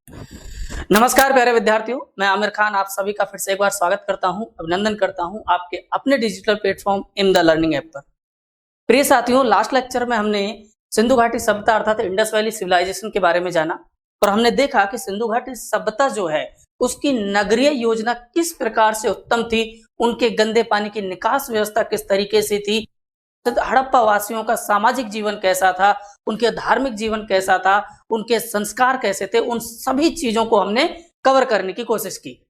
नमस्कार प्यारे विद्यार्थियों, मैं आमिर खान आप सभी का फिर से एक बार स्वागत करता हूं, अभिनंदन करता हूं आपके अपने digital platform in the learning app पर। प्रिय साथियों, लास्ट लेक्चर में हमने सिंधु घाटी सभ्यता अर्थात इंडस वैली सिविलाइजेशन के बारे में जाना और हमने देखा कि सिंधु घाटी सभ्यता जो है उसकी नगरीय योजना किस प्रकार से उत्तम थी, उनके गंदे पानी की निकास व्यवस्था किस तरीके से थी, हड़प्पा वासियों का सामाजिक जीवन कैसा था, उनके धार्मिक जीवन कैसा था, उनके संस्कार कैसे थे, उन सभी चीजों को हमने कवर करने की कोशिश की।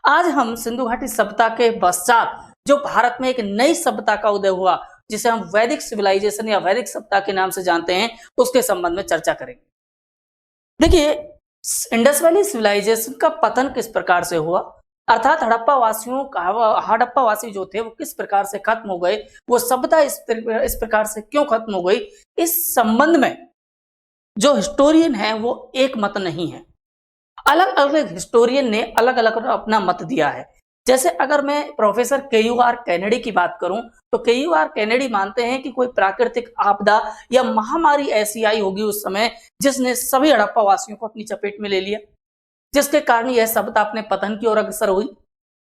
आज हम सिंधु घाटी सभ्यता के पश्चात जो भारत में एक नई सभ्यता का उदय हुआ जिसे हम वैदिक सिविलाइजेशन या वैदिक सभ्यता के नाम से जानते हैं, उसके संबंध में चर्चा करेंगे। देखिए, इंडस वैली सिविलाइजेशन का पतन किस प्रकार से हुआ, अर्थात हड़प्पा वासी जो थे वो किस प्रकार से खत्म हो गए, वो सभ्यता इस प्रकार से क्यों खत्म हो गई, इस संबंध में जो हिस्टोरियन है वो एक मत नहीं है। अलग अलग हिस्टोरियन ने अलग अलग अपना मत दिया है। जैसे अगर मैं प्रोफेसर के.यू.आर. कैनेडी की बात करूं तो के.यू.आर. कैनेडी मानते हैं कि कोई प्राकृतिक आपदा या महामारी ऐसी आई होगी उस समय जिसने सभी हड़प्पा वासियों को अपनी चपेट में ले लिया, जिसके कारण यह सभ्यता अपने पतन की ओर अग्रसर हुई।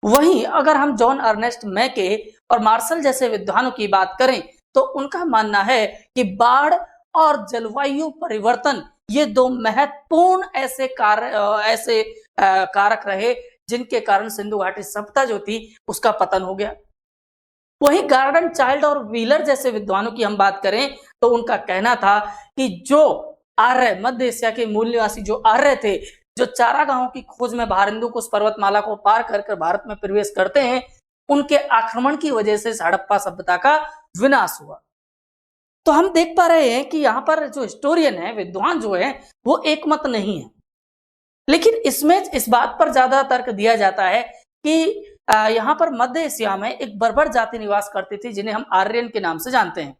वहीं अगर हम जॉन अर्नेस्ट मैके और मार्शल जैसे विद्वानों की बात करें तो उनका मानना है कि बाढ़ और जलवायु परिवर्तन ये दो महत्वपूर्ण ऐसे कारक रहे जिनके कारण सिंधु घाटी सभ्यता जो थी उसका पतन हो गया। वहीं गार्डन चाइल्ड और व्हीलर जैसे विद्वानों की हम बात करें तो उनका कहना था कि जो आर्य मध्य एशिया के मूल निवासी जो आर्य थे, जो चारागाहों की खोज में बाहर हिंदू कुश पर्वतमाला को पार कर भारत में प्रवेश करते हैं, उनके आक्रमण की वजह से हड़प्पा सभ्यता का विनाश हुआ। तो हम देख पा रहे हैं कि यहाँ पर जो हिस्टोरियन है, विद्वान जो है, वो एक मत नहीं है। लेकिन इसमें इस बात पर ज्यादा तर्क दिया जाता है कि यहाँ पर मध्य एशिया में एक बर्बर जाति निवास करती थी जिन्हें हम आर्यन के नाम से जानते हैं।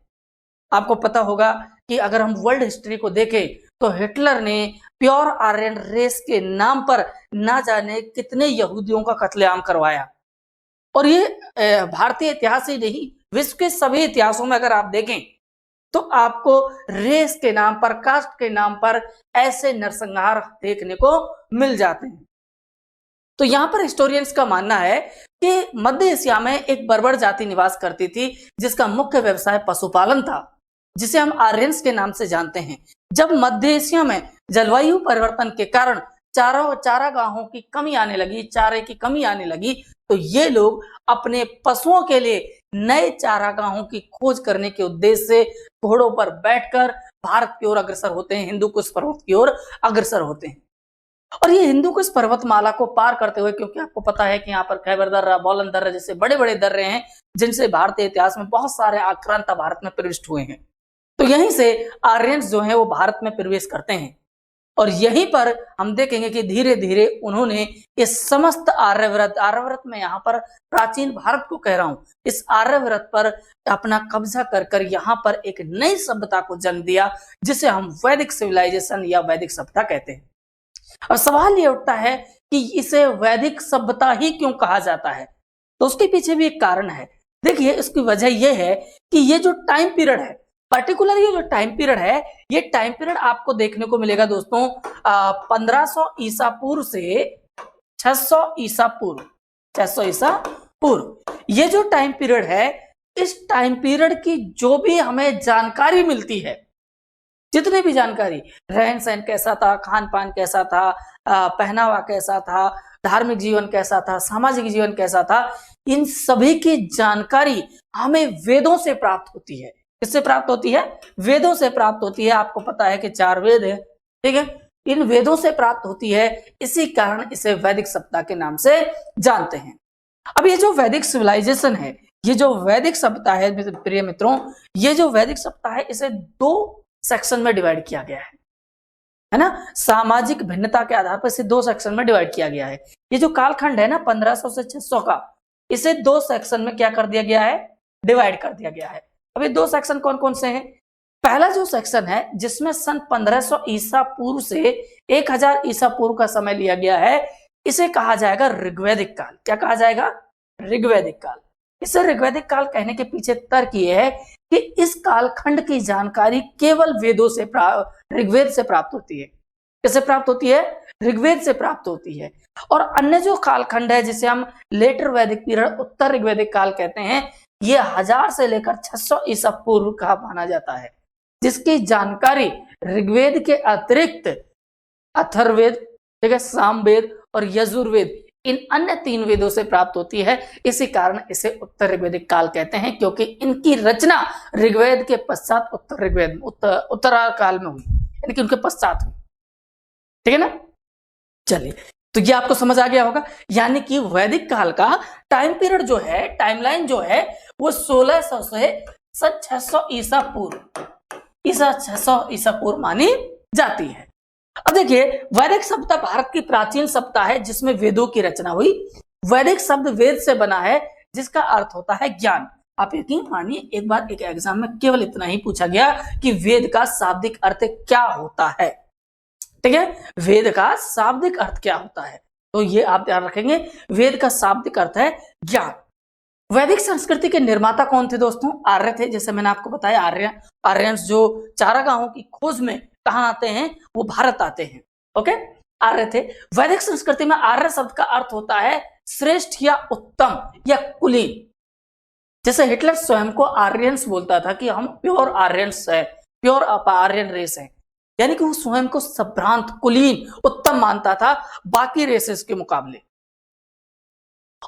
आपको पता होगा कि अगर हम वर्ल्ड हिस्ट्री को देखें तो हिटलर ने प्योर आर्यन रेस के नाम पर ना जाने कितने यहूदियों का कत्लेआम करवाया। और ये भारतीय इतिहास ही नहीं, विश्व के सभी इतिहासों में अगर आप देखें तो आपको रेस के नाम पर, कास्ट के नाम पर ऐसे नरसंहार देखने को मिल जाते हैं। तो यहाँ पर हिस्टोरियंस का मानना है कि मध्य एशिया में एक बर्बर जाति निवास करती थी जिसका मुख्य व्यवसाय पशुपालन था, जिसे हम आर्यंस के नाम से जानते हैं। जब मध्य एशिया में जलवायु परिवर्तन के कारण चारागाहों की कमी आने लगी, चारे की कमी आने लगी, तो ये लोग अपने पशुओं के लिए नए चारागाहों की खोज करने के उद्देश्य से घोड़ों पर बैठकर भारत की ओर अग्रसर होते हैं, हिंदू कुश पर्वत की ओर अग्रसर होते हैं। और ये हिंदू कुश पर्वतमाला को पार करते हुए, क्योंकि आपको पता है कि यहाँ पर खैबर दर्रा, बोलन दर्रा जैसे बड़े बड़े दर्रे हैं जिनसे भारतीय इतिहास में बहुत सारे आक्रांत भारत में प्रविष्ट हुए हैं, तो यहीं से आर्यंस जो है वो भारत में प्रवेश करते हैं। और यहीं पर हम देखेंगे कि धीरे धीरे उन्होंने इस समस्त आर्यव्रत में, यहाँ पर प्राचीन भारत को कह रहा हूं, इस आर्यव्रत पर अपना कब्जा कर यहाँ पर एक नई सभ्यता को जन्म दिया जिसे हम वैदिक सिविलाइजेशन या वैदिक सभ्यता कहते हैं। और सवाल ये उठता है कि इसे वैदिक सभ्यता ही क्यों कहा जाता है, तो उसके पीछे भी एक कारण है। देखिए, इसकी वजह यह है कि ये जो टाइम पीरियड है, पर्टिकुलर ये जो टाइम पीरियड है, ये टाइम पीरियड आपको देखने को मिलेगा दोस्तों 1500 ईसा पूर्व से 600 ईसा पूर्व, 600 ईसा पूर्व। ये जो टाइम पीरियड है, इस टाइम पीरियड की जो भी हमें जानकारी मिलती है, जितने भी जानकारी, रहन सहन कैसा था, खान पान कैसा था, पहनावा कैसा था, धार्मिक जीवन कैसा था, सामाजिक जीवन कैसा था, इन सभी की जानकारी हमें वेदों से प्राप्त होती है। किससे प्राप्त होती है? वेदों से प्राप्त होती है। आपको पता है कि 4 वेद है, ठीक है, इन वेदों से प्राप्त होती है, इसी कारण इसे वैदिक सभ्यता के नाम से जानते हैं। अब ये जो वैदिक सिविलाइजेशन है, ये जो वैदिक सभ्यता है प्रिय मित्रों, ये जो वैदिक सभ्यता है इसे 2 सेक्शन में डिवाइड किया गया है ना, सामाजिक भिन्नता के आधार पर इसे 2 सेक्शन में डिवाइड किया गया है। ये जो कालखंड है ना 1500 से 600 का, इसे 2 सेक्शन में क्या कर दिया गया है, डिवाइड कर दिया गया है। अभी 2 सेक्शन कौन कौन से हैं? पहला जो सेक्शन है जिसमें सन 1500 ईसा पूर्व से 1000 ईसा पूर्व का समय लिया गया है, इसे कहा जाएगा ऋग्वैदिक काल। क्या कहा जाएगा? ऋग्वैदिक काल। इसे ऋग्वैदिक काल कहने के पीछे तर्क यह है कि इस कालखंड की जानकारी केवल वेदों से ऋग्वेद से प्राप्त होती है। किससे प्राप्त होती है? ऋग्वेद से प्राप्त होती है। और अन्य जो कालखंड है जिसे हम लेटर वैदिक पीरियड, उत्तर ऋग्वेदिक काल कहते हैं, ये 1000 से लेकर 600 ईसा पूर्व का माना जाता है, जिसकी जानकारी ऋग्वेद के अतिरिक्त अथर्ववेद, ठीक है, सामवेद और यजुर्वेद, इन अन्य 3 वेदों से प्राप्त होती है। इसी कारण इसे उत्तर ऋग्वेदिक काल कहते हैं, क्योंकि इनकी रचना ऋग्वेद के पश्चात उत्तर ऋग्वेद उत्तरा काल में हुई, यानी कि उनके पश्चात हुई। ठीक है ना? चलिए, तो ये आपको समझ आ गया होगा। यानी कि वैदिक काल का टाइम पीरियड जो है, टाइमलाइन जो है, वो 1600 से 600 ईसा पूर्व, 600 ईसा पूर्व मानी जाती है। अब देखिए, वैदिक सभ्यता भारत की प्राचीन सभ्यता है जिसमें वेदों की रचना हुई। वैदिक शब्द वेद से बना है, जिसका अर्थ होता है ज्ञान। आप यकीन मानिए, एक बार एक एग्जाम में केवल इतना ही पूछा गया कि वेद का शाब्दिक अर्थ क्या होता है। ठीक है, वेद का शाब्दिक अर्थ क्या होता है, तो ये आप ध्यान रखेंगे। वेद का शाब्दिक अर्थ है ज्ञान। वैदिक संस्कृति के निर्माता कौन थे दोस्तों? आर्य थे। जैसे मैंने आपको बताया, आर्यंस जो चारागाहों की खोज में कहां आते हैं, वो भारत आते हैं। ओके, आर्य थे। वैदिक संस्कृति में आर्य शब्द का अर्थ होता है श्रेष्ठ या उत्तम या कुलीन। जैसे हिटलर स्वयं को आर्यंस बोलता था कि हम प्योर आर्यंस है, प्योर आर्यन रेस है, यानी कि वो स्वयं को संभ्रांत, कुलीन, उत्तम मानता था बाकी रेसेस के मुकाबले।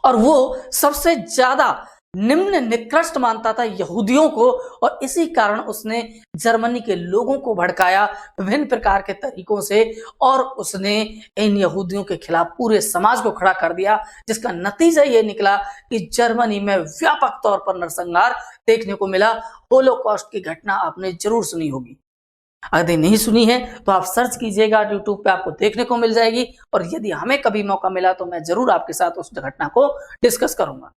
और वो सबसे ज्यादा निम्न, निकृष्ट मानता था यहूदियों को, और इसी कारण उसने जर्मनी के लोगों को भड़काया विभिन्न प्रकार के तरीकों से, और उसने इन यहूदियों के खिलाफ पूरे समाज को खड़ा कर दिया, जिसका नतीजा ये निकला कि जर्मनी में व्यापक तौर पर नरसंहार देखने को मिला। होलोकॉस्ट की घटना आपने जरूर सुनी होगी, अगर नहीं सुनी है तो आप सर्च कीजिएगा, यूट्यूब पे आपको देखने को मिल जाएगी। और यदि हमें कभी मौका मिला तो मैं जरूर आपके साथ उस घटना को डिस्कस करूंगा।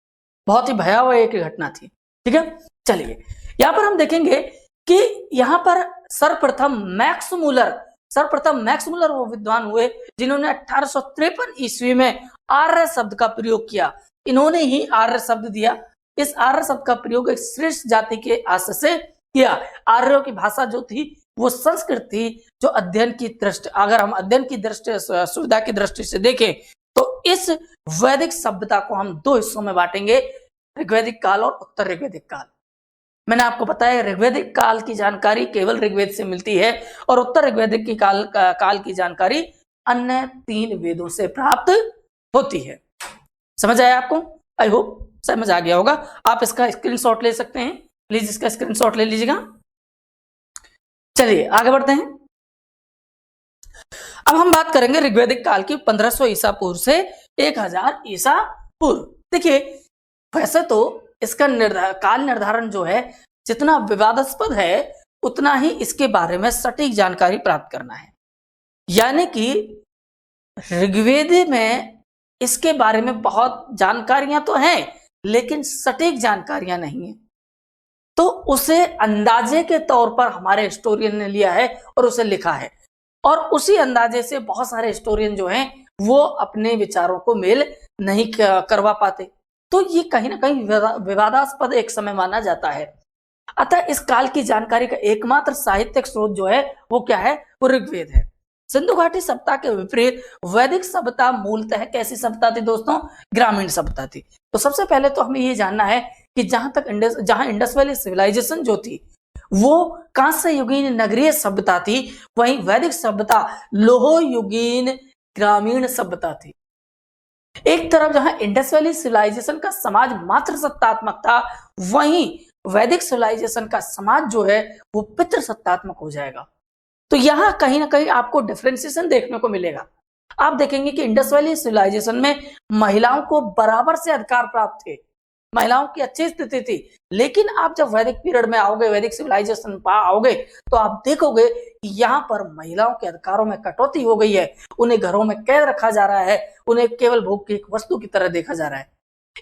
बहुत ही भयावह एक घटना थी। ठीक है, चलिए, यहां पर हम देखेंगे कि यहां पर सर्वप्रथम मैक्स मूलर वो विद्वान हुए जिन्होंने 1853 ईस्वी में आर्य शब्द का प्रयोग किया। इन्होंने ही आर्य शब्द दिया। इस आर्य शब्द का प्रयोग एक श्रेष्ठ जाति के आशय से किया। आर्यों की भाषा जो थी वो संस्कृत थी, जो अध्ययन की दृष्टि, अगर हम अध्ययन की दृष्टि, सुविधा की दृष्टि से देखें तो इस वैदिक सभ्यता को हम 2 हिस्सों में बांटेंगे, ऋग्वैदिक काल और उत्तर ऋग्वैदिक काल। मैंने आपको बताया ऋग्वैदिक काल की जानकारी केवल ऋग्वेद से मिलती है, और उत्तर ऋग्वैदिक की काल की जानकारी अन्य 3 वेदों से प्राप्त होती है। समझ आया आपको? आई होप समझ आ गया होगा। आप इसका स्क्रीनशॉट ले सकते हैं, प्लीज इसका स्क्रीनशॉट ले लीजिएगा। चलिए आगे बढ़ते हैं। अब हम बात करेंगे ऋग्वैदिक काल की 1500 ईसा पूर्व से 1000 ईसा पूर्व। देखिए, वैसे तो इसका काल निर्धारण जो है जितना विवादास्पद है, उतना ही इसके बारे में सटीक जानकारी प्राप्त करना है। यानी कि ऋग्वेद में इसके बारे में बहुत जानकारियां तो हैं, लेकिन सटीक जानकारियां नहीं है। तो उसे अंदाजे के तौर पर हमारे हिस्टोरियन ने लिया है और उसे लिखा है, और उसी अंदाजे से बहुत सारे हिस्टोरियन जो हैं वो अपने विचारों को मेल नहीं करवा पाते। तो ये कहीं ना कहीं विवादास्पद एक समय माना जाता है। अतः इस काल की जानकारी का एकमात्र साहित्यिक स्रोत जो है वो क्या है? वो ऋग्वेद है। सिंधु घाटी सभ्यता के विपरीत वैदिक सभ्यता मूलतः कैसी सभ्यता थी दोस्तों? ग्रामीण सभ्यता थी। तो सबसे पहले तो हमें ये जानना है कि जहां इंडस वैली सिविलाइजेशन जो थी वो कांस्य युगीन नगरीय सभ्यता थी, वहीं वैदिक सभ्यता लोह युगीन ग्रामीण सभ्यता थी। एक तरफ जहां इंडस वैली सिविलाइजेशन का समाज मात्र सत्तात्मक था, वहीं वैदिक सिविलाइजेशन का समाज जो है वो पितृ सत्तात्मक हो जाएगा। तो यहां कहीं ना कहीं आपको डिफरेंशिएशन देखने को मिलेगा। आप देखेंगे कि इंडस वैली सिविलाइजेशन में महिलाओं को बराबर से अधिकार प्राप्त थे, महिलाओं की अच्छी स्थिति थी। लेकिन आप जब वैदिक पीरियड में आओगे, वैदिक सिविलाइजेशन पर आओगे, तो आप देखोगे कि यहाँ पर महिलाओं के अधिकारों में कटौती हो गई है। उन्हें घरों में कैद रखा जा रहा है, उन्हें केवल भोग की एक वस्तु की तरह देखा जा रहा है।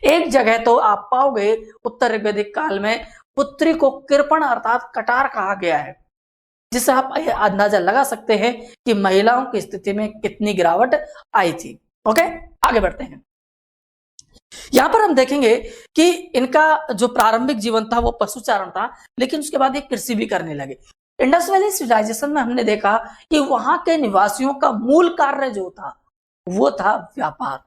एक जगह तो आप पाओगे उत्तर ऋग्वैदिक काल में पुत्री को कृपण अर्थात कटार कहा गया है, जिससे आप अंदाजा लगा सकते हैं कि महिलाओं की स्थिति में कितनी गिरावट आई थी। ओके, आगे बढ़ते हैं। यहां पर हम देखेंगे कि इनका जो प्रारंभिक जीवन था वो पशुचारण था, लेकिन उसके बाद ये कृषि भी करने लगे। इंडस वैली सिविलाइजेशन में हमने देखा कि वहां के निवासियों का मूल कार्य जो था वो था व्यापार,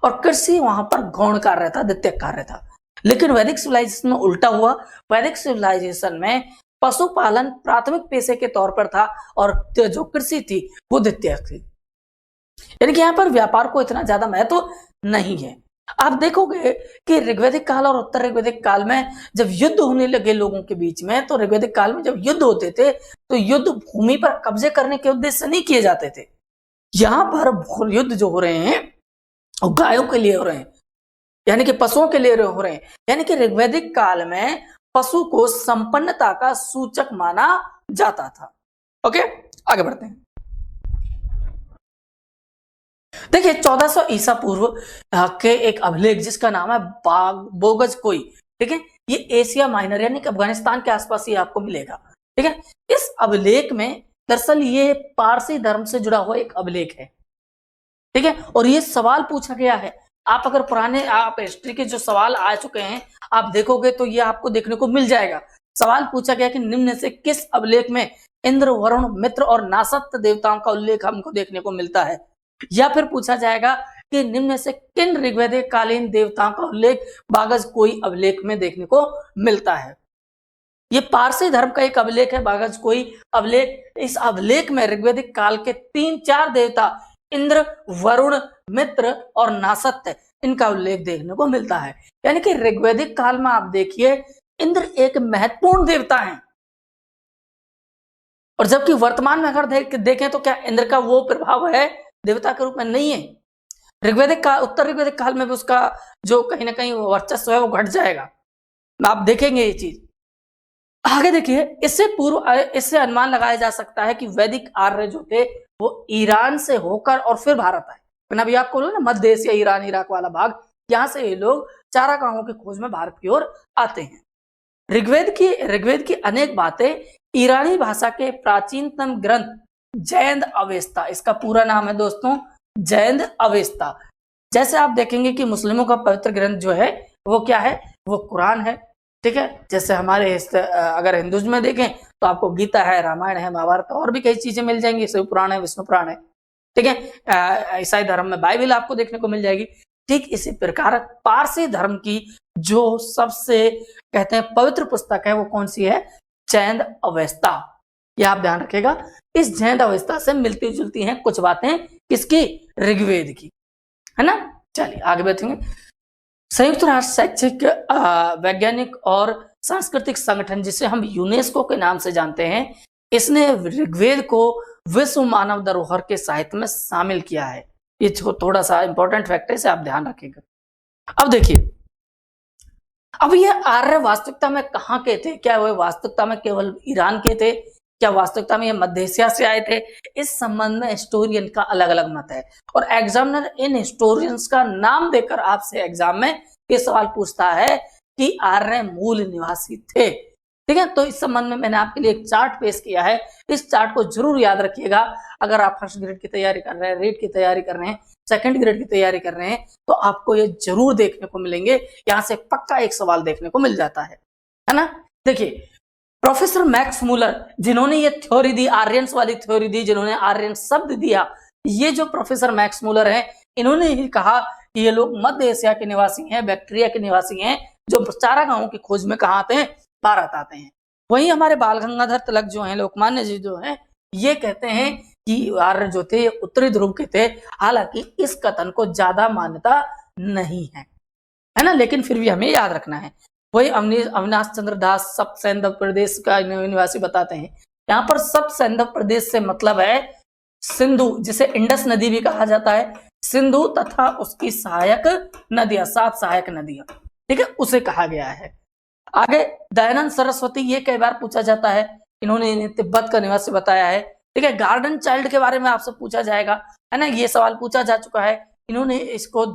और कृषि वहां पर गौण कार्य था, द्वितीयक कार्य था। लेकिन वैदिक सिविलाइजेशन में उल्टा हुआ। वैदिक सिविलाइजेशन में पशुपालन प्राथमिक पेशे के तौर पर था और जो कृषि थी वो द्वितीयक थी, यानी कि यहाँ पर व्यापार को इतना ज्यादा महत्व नहीं है। आप देखोगे कि ऋग्वैदिक काल और उत्तर ऋग्वैदिक काल में जब युद्ध होने लगे लोगों के बीच में, तो ऋग्वैदिक काल में जब युद्ध होते थे तो युद्ध भूमि पर कब्जे करने के उद्देश्य से नहीं किए जाते थे। यहां पर युद्ध जो हो रहे हैं और गायों के लिए हो रहे हैं, यानी कि पशुओं के लिए हो रहे हैं। यानी कि ऋग्वैदिक काल में पशु को संपन्नता का सूचक माना जाता था। ओके, आगे बढ़ते हैं। देखिए 1400 ईसा पूर्व के एक अभिलेख जिसका नाम है बोगज कोई, ठीक है, ये एशिया माइनर यानी कि अफगानिस्तान के आसपास ही आपको मिलेगा। ठीक है, इस अभिलेख में दरअसल ये पारसी धर्म से जुड़ा हुआ एक अभिलेख है। ठीक है, और ये सवाल पूछा गया है। आप अगर पुराने आप हिस्ट्री के जो सवाल आ चुके हैं आप देखोगे तो ये आपको देखने को मिल जाएगा। सवाल पूछा गया कि निम्न से किस अभिलेख में इंद्र, वरुण, मित्र और नासत्य देवताओं का उल्लेख हमको देखने को मिलता है, या फिर पूछा जाएगा कि निम्न से किन ऋग्वैदिक कालीन देवताओं का उल्लेख बागज कोई अभिलेख में देखने को मिलता है। ये पारसी धर्म का एक अभिलेख है, बागज कोई अभिलेख। इस अभिलेख में ऋग्वैदिक काल के 3-4 देवता इंद्र, वरुण, मित्र और नासत्य, इनका उल्लेख देखने को मिलता है। यानी कि ऋग्वैदिक काल में आप देखिए इंद्र एक महत्वपूर्ण देवता है, और जबकि वर्तमान में अगर देखें तो क्या इंद्र का वो प्रभाव है देवता के रूप में? नहीं है। ऋग्वैदिक काल, उत्तर ऋग्वैदिक काल में भी उसका जो कहीं ना कहीं वर्चस्व है वो घट जाएगा। आप देखेंगे ये चीज। आगे देखिए, इससे पूर्व इससे अनुमान लगाया जा सकता है कि वैदिक आर्य जो थे वो ईरान से होकर और फिर भारत आए। मैंने अभी आपको बोला ना मध्य एशिया, ईरान, इराक वाला भाग, यहां से ये लोग चारागाहों की खोज में भारत की ओर आते हैं। ऋग्वेद की अनेक बातें ईरानी भाषा के प्राचीनतम ग्रंथ जैन अवेस्ता, इसका पूरा नाम है दोस्तों जैन अवेस्ता। जैसे आप देखेंगे कि मुस्लिमों का पवित्र ग्रंथ जो है वो क्या है, वो कुरान है। ठीक है, जैसे हमारे अगर हिंदुइज्म में देखें तो आपको गीता है, रामायण है, महाभारत और भी कई चीजें मिल जाएंगी, शिव पुराण है, विष्णु पुराण है। ठीक है, ईसाई धर्म में बाइबल आपको देखने को मिल जाएगी। ठीक इसी प्रकार पारसी धर्म की जो सबसे कहते हैं पवित्र पुस्तक है वो कौन सी है? जैन अवेस्ता। यह आप ध्यान रखिएगा, इस जैन अवेस्ता से मिलती जुलती हैं कुछ बातें किसकी? ऋग्वेद की, है ना। चलिए आगे बढ़ेंगे। संयुक्त राष्ट्र शैक्षिक, वैज्ञानिक और सांस्कृतिक संगठन जिसे हम यूनेस्को के नाम से जानते हैं, इसने ऋग्वेद को विश्व मानव धरोहर के साहित्य में शामिल किया है। ये थोड़ा सा इंपॉर्टेंट फैक्ट है, इसे आप ध्यान रखिएगा। अब देखिए, अब ये आर्य वास्तविकता में कहाँ के थे? क्या वे वास्तविकता में केवल ईरान के थे? क्या वास्तविकता में ये मध्य एशिया से आए थे? इस संबंध में हिस्टोरियन का अलग अलग मत है, और एग्जामिनर इन हिस्टोरियंस का नाम देकर आपसे एग्जाम में ये सवाल पूछता है कि आर्य मूल निवासी थे। ठीक है, तो इस संबंध में मैंने आपके लिए एक चार्ट पेश किया है, इस चार्ट को जरूर याद रखिएगा। अगर आप फर्स्ट ग्रेड की तैयारी कर रहे हैं, रेट की तैयारी कर रहे हैं, सेकंड ग्रेड की तैयारी कर रहे हैं, तो आपको ये जरूर देखने को मिलेंगे। यहां से पक्का एक सवाल देखने को मिल जाता है ना। देखिए, प्रोफेसर मैक्स मूलर जिन्होंने ये थ्योरी दी, आर्यंस वाली थ्योरी दी, जिन्होंने आर्यन शब्द दिया, ये जो प्रोफेसर मैक्स मूलर हैं, इन्होंने ही कहा कि ये लोग मध्य एशिया के निवासी हैं, बैक्टीरिया के निवासी हैं, जो चारागाहों की खोज में कहाँ आते हैं? भारत आते हैं। वहीं हमारे बाल गंगाधर तिलक जो हैं, लोकमान्य जी जो हैं, ये कहते हैं कि आर्य जो थे ये उत्तरी ध्रुव के थे। हालांकि इस कथन को ज्यादा मान्यता नहीं है ना, लेकिन फिर भी हमें याद रखना है। वही अविनाश चंद्र दास सप्त सैंधव प्रदेश का निवासी बताते हैं। यहाँ पर सप्त सैंधव प्रदेश से मतलब है सिंधु, जिसे इंडस नदी भी कहा जाता है, सिंधु तथा उसकी सहायक नदियां, 7 सहायक नदियां, ठीक है, उसे कहा गया है। आगे दयानंद सरस्वती, ये कई बार पूछा जाता है, इन्होंने इन्हें तिब्बत का निवासी बताया है। ठीक है, गार्डन चाइल्ड के बारे में आपसे पूछा जाएगा, है ना, ये सवाल पूछा जा चुका है। इन्होंने इसको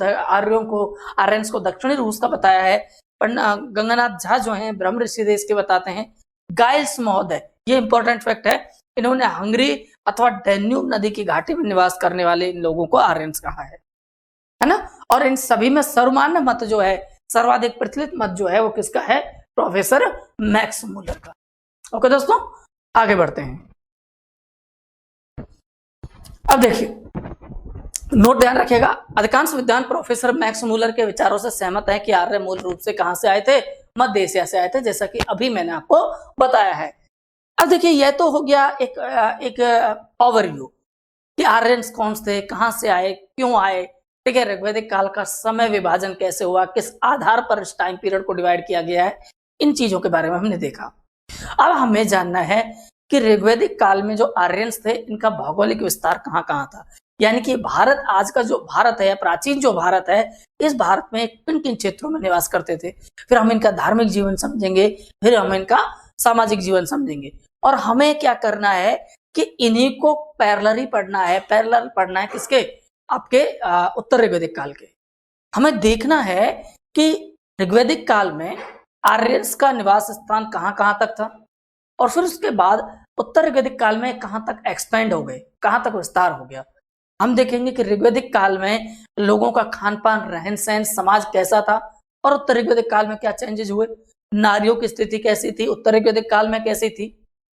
आर्यंस को दक्षिणी रूस का बताया है। गंगानाथ झा जो हैं ब्रह्म ऋषि देश के बताते हैं। गाइल्स महोदय, ये इंपॉर्टेंट फैक्ट है, इन्होंने हंगरी अथवा डैन्यूब नदी की घाटी में निवास करने वाले इन लोगों को आर्यंस कहा है ना। और इन सभी में सर्वमान्य मत जो है, सर्वाधिक प्रचलित मत जो है वो किसका है? प्रोफेसर मैक्स मूलर का। ओके दोस्तों, आगे बढ़ते हैं। अब देखिए, नोट ध्यान रखिएगा, अधिकांश विद्वान प्रोफेसर मैक्स मूलर के विचारों से सहमत हैं कि आर्य मूल रूप से कहां से आए थे? मध्य एशिया से आए थे, जैसा कि अभी मैंने आपको बताया है। अब देखिए, यह तो हो गया एक ओवरव्यू कि आर्यंस कौन थे, कहां से आए, क्यों आए, ठीक है, ऋग्वैदिक काल का समय विभाजन कैसे हुआ, किस आधार पर इस टाइम पीरियड को डिवाइड किया गया है, इन चीजों के बारे में हमने देखा। अब हमें जानना है कि ऋग्वैदिक काल में जो आर्यंस थे, इनका भौगोलिक विस्तार कहां कहां था, यानी कि भारत, आज का जो भारत है, प्राचीन जो भारत है, इस भारत में किन किन क्षेत्रों में निवास करते थे। फिर हम इनका धार्मिक जीवन समझेंगे, फिर हम इनका सामाजिक जीवन समझेंगे, और हमें क्या करना है कि इन्हीं को पैरेलली पढ़ना है। पैरेलल पढ़ना है किसके? आपके उत्तर ऋग्वैदिक काल के। हमें देखना है कि ऋग्वैदिक काल में आर्यंस का निवास स्थान कहां कहां तक था, और फिर उसके बाद उत्तर ऋग्वैदिक काल में कहां तक एक्सपेंड हो गए, कहां तक विस्तार हो गया। हम देखेंगे कि ऋग्वैदिक काल में लोगों का खान पान, रहन सहन, समाज कैसा था, और उत्तर ऋग्वैदिक काल में क्या चेंजेस हुए, नारियों की स्थिति कैसी थी, उत्तर ऋग्वैदिक काल में कैसी थी,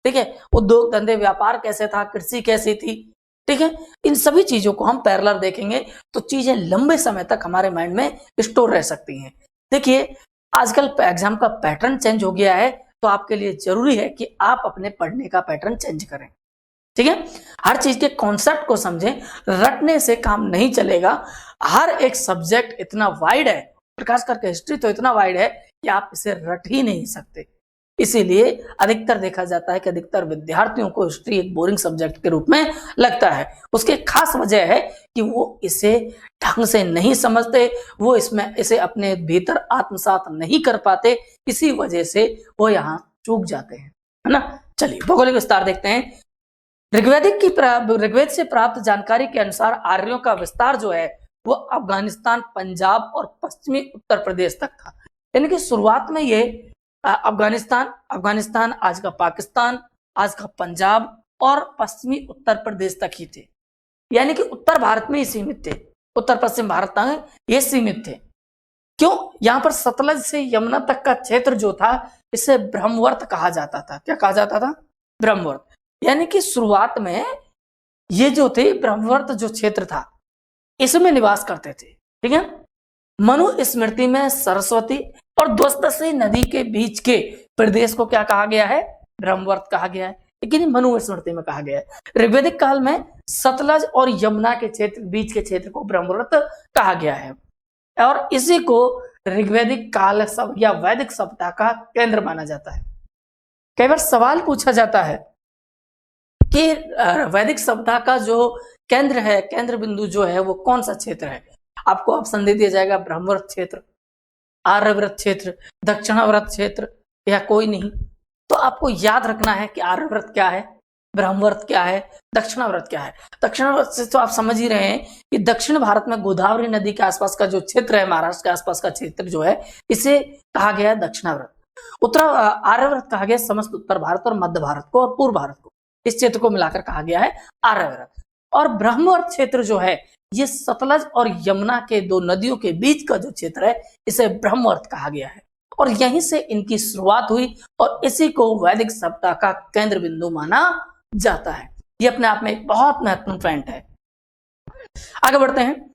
ठीक है, उद्योग धंधे व्यापार कैसे था, कृषि कैसी थी, ठीक है। इन सभी चीजों को हम पैरेलल देखेंगे तो चीजें लंबे समय तक हमारे माइंड में स्टोर रह सकती हैं। देखिए, आजकल एग्जाम का पैटर्न चेंज हो गया है, तो आपके लिए जरूरी है कि आप अपने पढ़ने का पैटर्न चेंज करें, ठीक है। हर चीज के कॉन्सेप्ट को समझें, रटने से काम नहीं चलेगा। हर एक सब्जेक्ट इतना वाइड है, प्रकाश करके हिस्ट्री तो इतना वाइड है कि आप इसे रट ही नहीं सकते। इसीलिए अधिकतर देखा जाता है कि अधिकतर विद्यार्थियों को हिस्ट्री एक बोरिंग सब्जेक्ट के रूप में लगता है। उसकी खास वजह है कि वो इसे ढंग से नहीं समझते, वो इसे अपने भीतर आत्मसात नहीं कर पाते, इसी वजह से वो यहाँ चूक जाते हैं, है ना। चलिए भौगोलिक विस्तार देखते हैं। ऋग्वेद से प्राप्त जानकारी के अनुसार आर्यों का विस्तार जो है वो अफगानिस्तान, पंजाब और पश्चिमी उत्तर प्रदेश तक था। यानी कि शुरुआत में ये अफगानिस्तान, आज का पाकिस्तान, आज का पंजाब और पश्चिमी उत्तर प्रदेश तक ही थे। यानी कि उत्तर भारत में ही सीमित थे, उत्तर पश्चिम भारत में ये सीमित थे। क्यों? यहाँ पर सतलज से यमुना तक का क्षेत्र जो था, इसे ब्रह्मवर्त कहा जाता था। क्या कहा जाता था? ब्रह्मवर्त। यानी कि शुरुआत में ये जो थे ब्रह्मवर्त जो क्षेत्र था, इसमें निवास करते थे, ठीक है। मनु स्मृति में सरस्वती और द्वस्तसी नदी के बीच के प्रदेश को क्या कहा गया है? ब्रह्मवर्त कहा गया है, लेकिन मनु स्मृति में कहा गया है। ऋग्वैदिक काल में सतलज और यमुना के क्षेत्र, बीच के क्षेत्र को ब्रह्मवर्त कहा गया है, और इसी को ऋग्वैदिक काल या वैदिक सभ्यता का केंद्र माना जाता है। कई बार सवाल पूछा जाता है कि वैदिक सभ्यता का जो केंद्र है, केंद्र बिंदु जो है वो कौन सा क्षेत्र है? आपको ऑप्शन दे दिया जाएगा, ब्रह्मवर्त क्षेत्र, आर्यव्रत क्षेत्र, दक्षिणाव्रत क्षेत्र, या कोई नहीं। तो आपको याद रखना है कि आर्यव्रत क्या है, ब्रह्मवर्त क्या है, दक्षिणाव्रत क्या है। दक्षिणाव्रत से तो आप समझ ही रहे हैं कि दक्षिण भारत में गोदावरी नदी के आसपास का जो क्षेत्र है, महाराष्ट्र के आसपास का क्षेत्र जो है, इसे कहा गया है दक्षिणाव्रत। आर्यव्रत कहा गया समस्त उत्तर भारत और मध्य भारत को और पूर्व भारत को, इस क्षेत्र को मिलाकर कहा गया है आर्यव्रत। और ब्रह्मवर्त क्षेत्र जो है, ये सतलज और यमुना के दो नदियों के बीच का जो क्षेत्र है, इसे ब्रह्मवर्त कहा गया है, और यहीं से इनकी शुरुआत हुई, और इसी को वैदिक सभ्यता का केंद्र बिंदु माना जाता है। ये अपने आप में एक बहुत महत्वपूर्ण पॉइंट है। आगे बढ़ते हैं।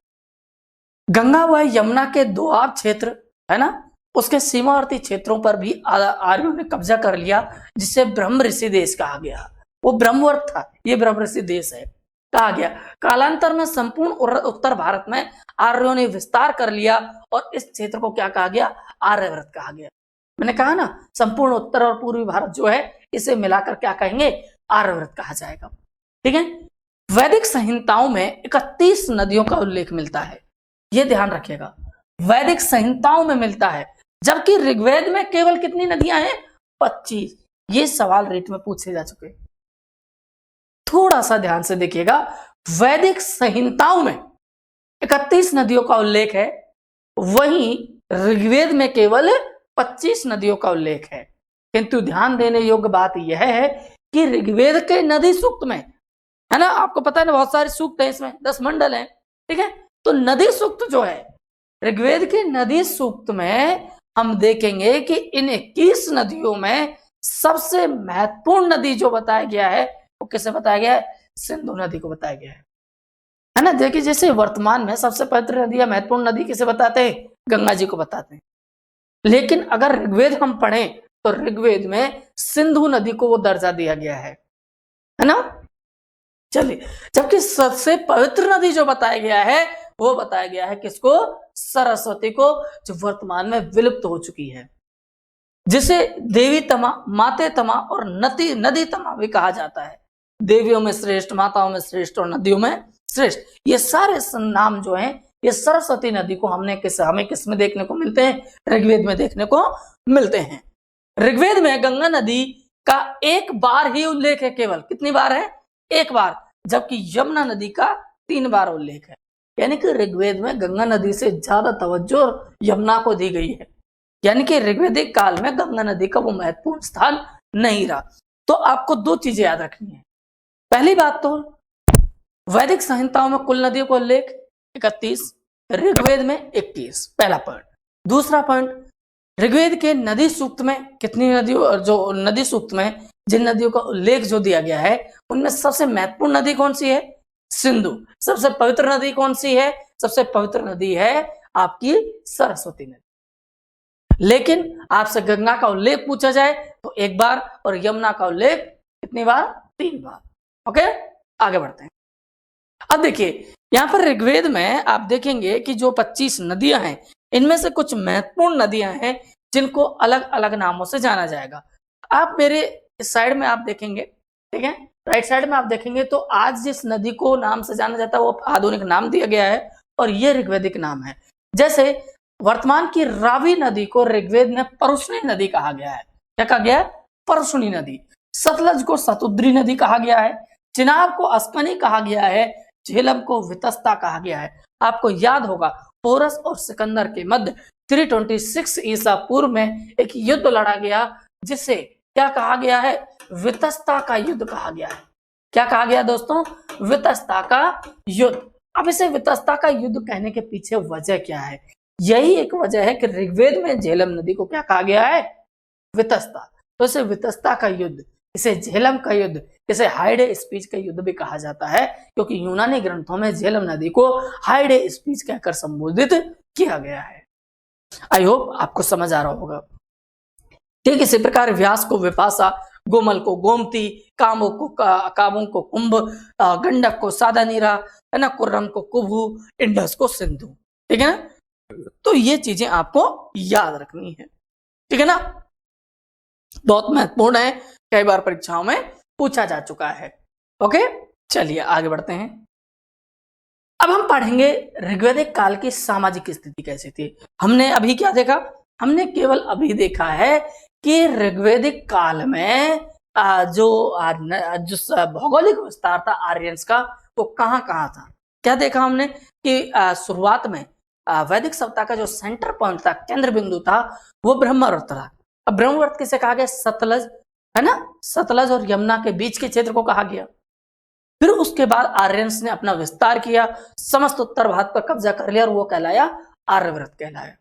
गंगा व यमुना के दोआब क्षेत्र है ना, उसके सीमावर्ती क्षेत्रों पर भी आर्यों ने कब्जा कर लिया, जिसे ब्रह्म ऋषि देश कहा गया। वो ब्रह्मवर्त था, ये ब्रह्म ऋषि देश है कहा गया। कालांतर में संपूर्ण उत्तर भारत में आर्यों ने विस्तार कर लिया, और इस क्षेत्र को क्या कहा गया? आर्यव्रत कहा गया। मैंने कहा ना, संपूर्ण उत्तर और पूर्वी भारत जो है, इसे मिलाकर क्या कहेंगे? आर्यव्रत कहा जाएगा, ठीक है। वैदिक संहिताओं में 31 नदियों का उल्लेख मिलता है, यह ध्यान रखिएगा, वैदिक संहिताओं में मिलता है, जबकि ऋग्वेद में केवल कितनी नदियां हैं? 25। ये सवाल रेट में पूछे जा चुके, थोड़ा सा ध्यान से देखिएगा। वैदिक संहिताओं में 31 नदियों का उल्लेख है, वहीं ऋग्वेद में केवल 25 नदियों का उल्लेख है। किंतु ध्यान देने योग्य बात यह है कि ऋग्वेद के नदी सूक्त में, है ना, आपको पता है ना, बहुत सारे सूक्त हैं, इसमें 10 मंडल हैं, ठीक है। तो नदी सूक्त जो है, ऋग्वेद के नदी सूक्त में हम देखेंगे कि इन 21 नदियों में सबसे महत्वपूर्ण नदी जो बताया गया है वो किसे बताया गया है? सिंधु नदी को बताया गया है ना। देखिए जैसे वर्तमान में सबसे पवित्र नदी या महत्वपूर्ण नदी किसे बताते हैं? गंगा जी को बताते हैं। लेकिन अगर ऋग्वेद हम पढ़ें तो ऋग्वेद में सिंधु नदी को वो दर्जा दिया गया है ना। चलिए, जबकि सबसे पवित्र नदी जो बताया गया है वो बताया गया है किसको? सरस्वती को, जो वर्तमान में विलुप्त हो चुकी है, जिसे देवी तमा, माते तमा और नदी तमा भी कहा जाता है। देवियों में श्रेष्ठ, माताओं में श्रेष्ठ और नदियों में श्रेष्ठ, ये सारे नाम जो हैं ये सरस्वती नदी को हमें किस में देखने को मिलते हैं? ऋग्वेद में देखने को मिलते हैं। ऋग्वेद में गंगा नदी का एक बार ही उल्लेख है, केवल कितनी बार है? एक बार, जबकि यमुना नदी का 3 बार उल्लेख है। यानी कि ऋग्वेद में गंगा नदी से ज्यादा तवज्जो यमुना को दी गई है। यानी कि ऋग्वेदिक काल में गंगा नदी का वो महत्वपूर्ण स्थान नहीं रहा। तो आपको 2 चीजें याद रखनी है। पहली बात तो वैदिक संहिताओं में कुल नदियों का उल्लेख 31, ऋग्वेद में 21, पहला पॉइंट। दूसरा पॉइंट, ऋग्वेद के नदी सूक्त में कितनी नदियों, जो नदी सूक्त में जिन नदियों का उल्लेख जो दिया गया है उनमें सबसे महत्वपूर्ण नदी कौन सी है? सिंधु। सबसे पवित्र नदी कौन सी है? सबसे पवित्र नदी है आपकी सरस्वती नदी। लेकिन आपसे गंगा का उल्लेख पूछा जाए तो 1 बार, और यमुना का उल्लेख कितनी बार? 3 बार। ओके, आगे बढ़ते हैं। अब देखिए यहां पर ऋग्वेद में आप देखेंगे कि जो 25 नदियां हैं इनमें से कुछ महत्वपूर्ण नदियां हैं जिनको अलग अलग नामों से जाना जाएगा। आप मेरे इस साइड में आप देखेंगे, ठीक है, राइट साइड में आप देखेंगे तो आज जिस नदी को नाम से जाना जाता है वो आधुनिक नाम दिया गया है और ये ऋग्वेदिक नाम है। जैसे वर्तमान की रावी नदी को ऋग्वेद में परुष्णी नदी कहा गया है। क्या कहा गया है? परुष्णी नदी। सतलज को सतुद्री नदी कहा गया है। चिनाब को अस्कनी कहा गया है। झेलम को वितस्ता कहा गया है। आपको याद होगा पोरस और सिकंदर के मध्य 326 ईसा पूर्व में एक युद्ध लड़ा गया जिसे क्या कहा गया है? वितस्ता का युद्ध कहा गया है। क्या कहा गया दोस्तों? वितस्ता का युद्ध। अब इसे वितस्ता का युद्ध कहने के पीछे वजह क्या है? यही एक वजह है कि ऋग्वेद में झेलम नदी को क्या कहा गया है? वितस्ता। तो इसे वितस्ता का युद्ध, इसे झेलम का युद्ध, इसे हाइडे स्पीच का युद्ध भी कहा जाता है, क्योंकि यूनानी ग्रंथों में झेलम नदी को हाइडे स्पीच कहकर संबोधित किया गया है। आई होप आपको समझ आ रहा होगा। ठीक इसी प्रकार व्यास को विपाशा, गोमल को गोमती, कामो को काबुम को कुंभ, गंडक को सादा नीरा, है ना, कुर्रम को कुभू, इंडस को सिंधु। ठीक है ना, तो ये चीजें आपको याद रखनी है। ठीक है ना, बहुत महत्वपूर्ण है, कई बार परीक्षाओं में पूछा जा चुका है। ओके, चलिए आगे बढ़ते हैं। अब हम पढ़ेंगे ऋग्वेदिक काल की सामाजिक स्थिति कैसी थी। हमने अभी क्या देखा? हमने केवल अभी देखा है कि ऋग्वेदिक काल में जो भौगोलिक विस्तार था आर्यंस का वो कहाँ कहाँ था। क्या देखा हमने कि शुरुआत में वैदिक सभ्यता का जो सेंटर पॉइंट था, केंद्र बिंदु था, वो ब्रह्मवर्त था। अब ब्रह्मवर्त किसे कहा गया? सतलज, है ना, सतलज और यमुना के बीच के क्षेत्र को कहा गया। फिर उसके बाद आर्यंस ने अपना विस्तार किया, समस्त उत्तर भारत पर कब्जा कर लिया और वो कहलाया आर्यव्रत कहलाया।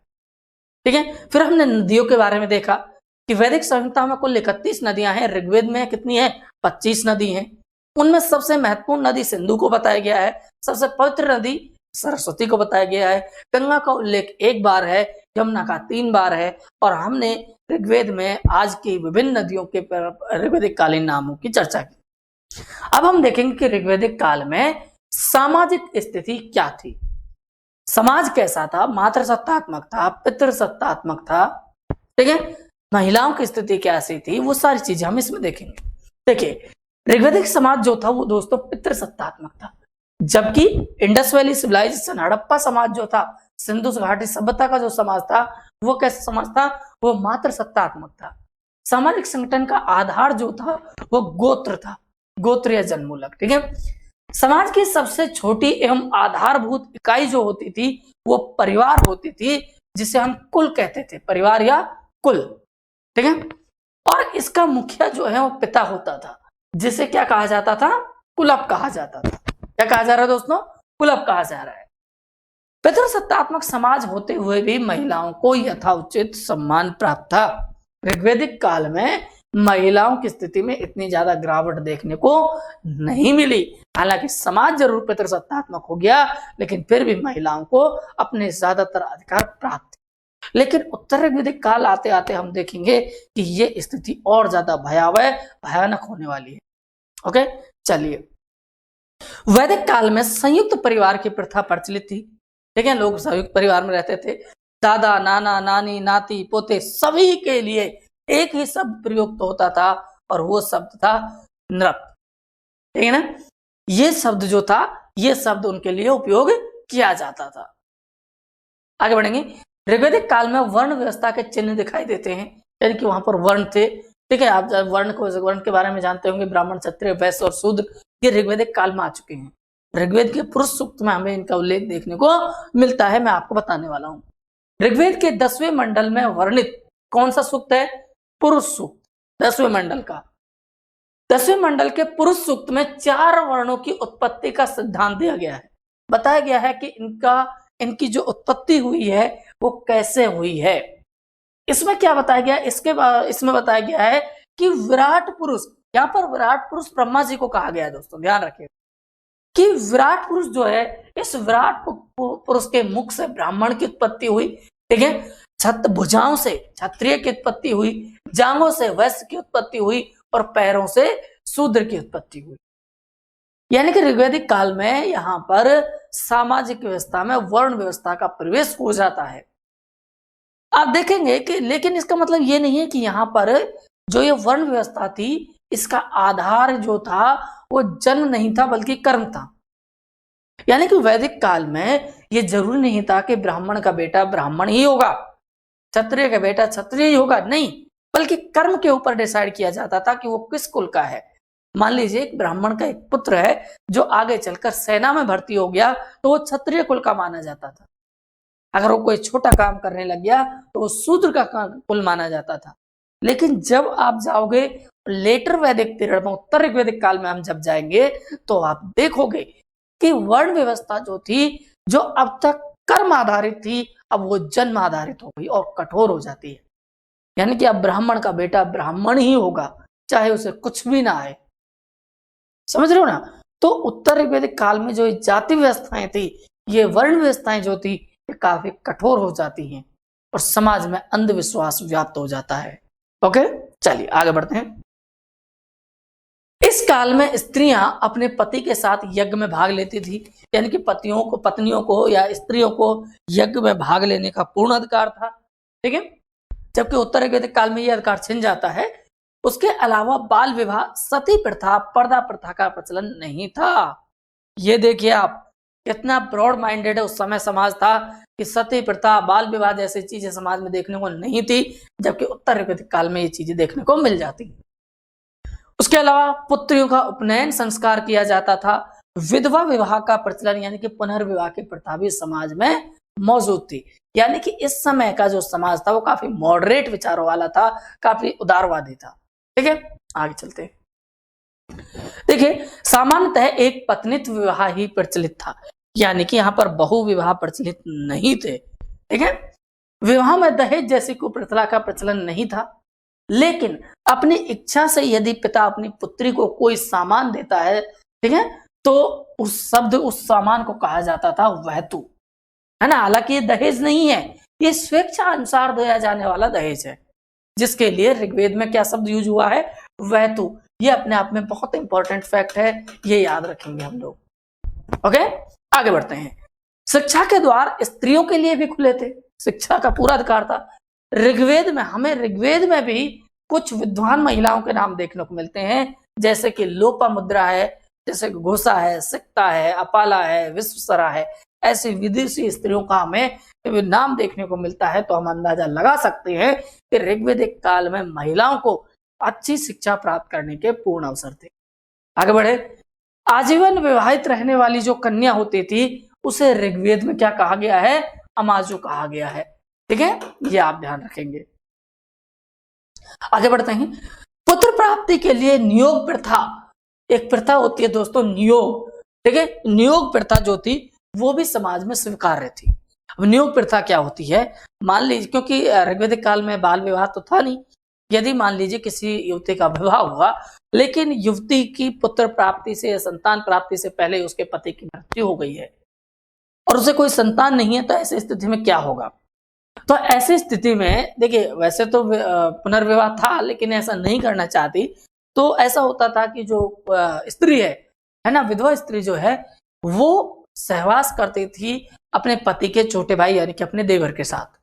ठीक है, फिर हमने नदियों के बारे में देखा कि वैदिक संहिता में कुल 31 नदियां हैं, ऋग्वेद में कितनी है? 25 नदी हैं। उनमें सबसे महत्वपूर्ण नदी सिंधु को बताया गया है, सबसे पवित्र नदी सरस्वती को बताया गया है, गंगा का उल्लेख 1 बार है, यमुना का 3 बार है, और हमने ऋग्वेद में आज की विभिन्न नदियों के ऋग्वेदिक कालीन नामों की चर्चा की। अब हम देखेंगे कि ऋग्वेदिक काल में सामाजिक स्थिति क्या थी, समाज कैसा था, मातृसत्तात्मक था, पितृसत्तात्मक था, ठीक है, महिलाओं की स्थिति कैसी थी, वो सारी चीजें हम इसमें देखेंगे। देखिए ऋग्वेदिक समाज जो था वो दोस्तों पितृसत्तात्मक था, जबकि इंडस वैली सिविलाइजेशन, हड़प्पा समाज जो था, सिंधु घाटी सभ्यता का जो समाज था वो कैसा समाज था? वो मातृसत्तात्मक था। सामाजिक संगठन का आधार जो था वो गोत्र था, गोत्रीय जन्मूलक। ठीक है, समाज की सबसे छोटी एवं आधारभूत इकाई जो होती थी वो परिवार होती थी, जिसे हम कुल कहते थे, परिवार या कुल। ठीक है, और इसका मुखिया जो है वो पिता होता था, जिसे क्या कहा जाता था? कुलप कहा जाता था। क्या कहा जा रहा है दोस्तों? कुलप कहा जा रहा है। पितृसत्तात्मक समाज होते हुए भी महिलाओं को यथाउचित सम्मान प्राप्त था। ऋग्वेदिक काल में महिलाओं की स्थिति में इतनी ज्यादा गिरावट देखने को नहीं मिली। हालांकि समाज जरूर पितृसत्तात्मक हो गया, लेकिन फिर भी महिलाओं को अपने ज्यादातर अधिकार प्राप्त थे। लेकिन उत्तर ऋग्वेदिक काल आते आते हम देखेंगे कि ये स्थिति और ज्यादा भयानक होने वाली है। ओके, चलिए। वैदिक काल में संयुक्त परिवार की प्रथा प्रचलित थी। ठीक है, लोग संयुक्त परिवार में रहते थे। दादा, नाना, नानी, नाती, पोते सभी के लिए एक ही शब्द प्रयुक्त होता था और वो शब्द था नृप। ठीक है ना, ये शब्द जो था, ये शब्द उनके लिए उपयोग किया जाता था। आगे बढ़ेंगे। ऋग्वेदिक काल में वर्ण व्यवस्था के चिन्ह दिखाई देते हैं, यानी कि वहां पर वर्ण थे। ठीक है, आप वर्ण के बारे में जानते होंगे, ब्राह्मण, क्षत्रिय, वैश्य और शूद्र, ये ऋग्वेदिक काल में आ चुके हैं। ऋग्वेद के पुरुष सूक्त में हमें इनका उल्लेख देखने को मिलता है, मैं आपको बताने वाला हूं। ऋग्वेद के 10वें मंडल में वर्णित कौन सा सूक्त है? पुरुष सूक्त। 10वें मंडल का 10वें मंडल के पुरुष सूक्त में 4 वर्णों की उत्पत्ति का सिद्धांत दिया गया है। बताया गया है कि इनकी जो उत्पत्ति हुई है वो कैसे हुई है। इसमें क्या बताया गया? इसमें बताया गया है कि विराट पुरुष, यहाँ पर विराट पुरुष ब्रह्मा जी को कहा गया है। दोस्तों ध्यान रखिए कि विराट पुरुष जो है, इस विराट पुरुष के मुख से ब्राह्मण की उत्पत्ति हुई। ठीक है, भुजाओं से क्षत्रिय की उत्पत्ति हुई, जांघों से वैश्य की उत्पत्ति हुई और पैरों से शूद्र की उत्पत्ति हुई। यानी कि ऋग्वैदिक काल में यहाँ पर सामाजिक व्यवस्था में वर्ण व्यवस्था का प्रवेश हो जाता है। आप देखेंगे कि लेकिन इसका मतलब ये नहीं है कि यहाँ पर जो ये वर्ण व्यवस्था थी, इसका आधार जो था वो जन्म नहीं था बल्कि कर्म था। यानी कि वैदिक काल में ये जरूरी नहीं था कि ब्राह्मण का बेटा ब्राह्मण ही होगा, क्षत्रिय का बेटा क्षत्रिय ही होगा, नहीं, बल्कि कर्म के ऊपर डिसाइड किया जाता था कि वो किस कुल का है। मान लीजिए एक ब्राह्मण का एक पुत्र है जो आगे चलकर सेना में भर्ती हो गया तो वो क्षत्रिय कुल का माना जाता था। अगर वो कोई छोटा काम करने लग गया तो वो शूद्र का कुल माना जाता था। लेकिन जब आप जाओगे लेटर वैदिक पीरियड में, उत्तर ऋग्वेदिक काल में हम जब जाएंगे तो आप देखोगे कि वर्ण व्यवस्था जो थी, जो अब तक कर्म आधारित थी, अब वो जन्म आधारित हो गई और कठोर हो जाती है। यानी कि अब ब्राह्मण का बेटा ब्राह्मण ही होगा, चाहे उसे कुछ भी ना आए। समझ रहे हो ना? तो उत्तर ऋग्वेदिक काल में जो जाति व्यवस्थाएं थी, ये वर्ण व्यवस्थाएं जो थी, ये काफी कठोर हो जाती हैं और समाज में अंधविश्वास व्याप्त हो जाता है। ओके, चलिए आगे बढ़ते हैं। इस काल में स्त्रियां अपने पति के साथ यज्ञ में भाग लेती थी। यानी कि पत्नियों को या स्त्रियों को यज्ञ में भाग लेने का पूर्ण अधिकार था। ठीक है, जबकि उत्तर ऋग्वेदिक काल में यह अधिकार छिन जाता है। उसके अलावा बाल विवाह, सती प्रथा, पर्दा प्रथा का प्रचलन नहीं था। ये देखिए आप कितना ब्रॉड माइंडेड है उस समय समाज था कि सती प्रथा, बाल विवाह जैसी चीजें समाज में देखने को नहीं थी, जबकि उत्तर ऋग्वेदिक काल में ये चीजें देखने को मिल जाती। उसके अलावा पुत्रियों का उपनयन संस्कार किया जाता था। विधवा विवाह का प्रचलन यानी कि पुनर्विवाह की प्रथा भी समाज में मौजूद थी। यानी कि इस समय का जो समाज था वो काफी मॉडरेट विचारों वाला था, काफी उदारवादी था। ठीक है, आगे चलते हैं। देखिए, सामान्यतः एक पत्नीत्व विवाह ही प्रचलित था, यानी कि यहाँ पर बहु विवाह प्रचलित नहीं थे। ठीक है, विवाह में दहेज जैसी कुप्रथा का प्रचलन नहीं था। लेकिन अपनी इच्छा से यदि पिता अपनी पुत्री को कोई सामान देता है, ठीक है, तो उस सामान को कहा जाता था वहतु, है ना। हालांकि ये दहेज नहीं है, ये स्वेच्छा अनुसार दिया जाने वाला दहेज है, जिसके लिए ऋग्वेद में क्या शब्द यूज हुआ है? वहतु। ये अपने आप में बहुत इंपॉर्टेंट फैक्ट है, ये याद रखेंगे हम लोग। ओके, आगे बढ़ते हैं। शिक्षा के द्वार स्त्रियों के लिए भी खुले थे, शिक्षा का पूरा अधिकार था। ऋग्वेद में भी कुछ विद्वान महिलाओं के नाम देखने को मिलते हैं, जैसे कि लोपामुद्रा है, जैसे घोषा है, सिक्ता है, अपाला है, विश्वसरा है। ऐसी विदेशी स्त्रियों का हमें नाम देखने को मिलता है, तो हम अंदाजा लगा सकते हैं कि ऋग्वेदिक काल में महिलाओं को अच्छी शिक्षा प्राप्त करने के पूर्ण अवसर थे। आगे बढ़े। आजीवन विवाहित रहने वाली जो कन्या होती थी उसे ऋग्वेद में क्या कहा गया है? अमाजु कहा गया है। ठीक है, ये आप ध्यान रखेंगे। आगे बढ़ते हैं। पुत्र प्राप्ति के लिए नियोग प्रथा, एक प्रथा होती है दोस्तों, नियोग। ठीक है, नियोग प्रथा जो थी वो भी समाज में स्वीकार्य थी। अब नियोग प्रथा क्या होती है? मान लीजिए, क्योंकि ऋग्वेदिक काल में बाल विवाह तो था नहीं, यदि मान लीजिए किसी युवती का विवाह हुआ, लेकिन युवती की पुत्र प्राप्ति से या संतान प्राप्ति से पहले उसके पति की मृत्यु हो गई है और उसे कोई संतान नहीं है, तो ऐसी स्थिति में क्या होगा? तो ऐसी स्थिति में देखिए, वैसे तो पुनर्विवाह था, लेकिन ऐसा नहीं करना चाहती। तो ऐसा होता था कि जो स्त्री है ना, विधवा स्त्री जो है, वो सहवास करती थी अपने पति के छोटे भाई यानी कि अपने देवर के साथ।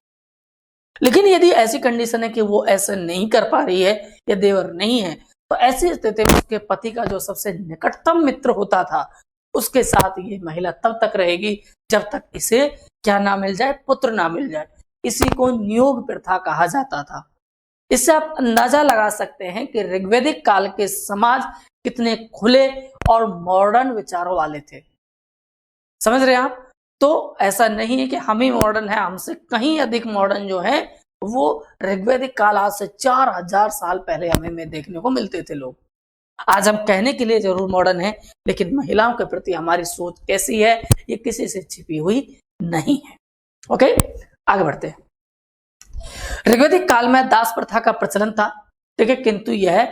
लेकिन यदि ऐसी कंडीशन है कि वो ऐसा नहीं कर पा रही है या देवर नहीं है, तो ऐसी स्थिति में उसके पति का जो सबसे निकटतम मित्र होता था, उसके साथ ये महिला तब तक रहेगी जब तक इसे क्या ना मिल जाए, पुत्र ना मिल जाए। इसी को नियोग प्रथा कहा जाता था। इससे आप अंदाजा लगा सकते हैं कि ऋग्वैदिक काल के समाज कितने खुले और मॉडर्न विचारों वाले थे। समझ रहे हैं आप? तो ऐसा नहीं है कि हम ही मॉडर्न है, हमसे कहीं अधिक मॉडर्न जो है वो ऋग्वैदिक काल आज से 4000 साल पहले हमें में देखने को मिलते थे लोग। आज हम कहने के लिए जरूर मॉडर्न है, लेकिन महिलाओं के प्रति हमारी सोच कैसी है, ये किसी से छिपी हुई नहीं है। ओके, आगे बढ़ते हैं। ऋग्वैदिक काल में दास प्रथा का प्रचलन था, ठीक है, किंतु यह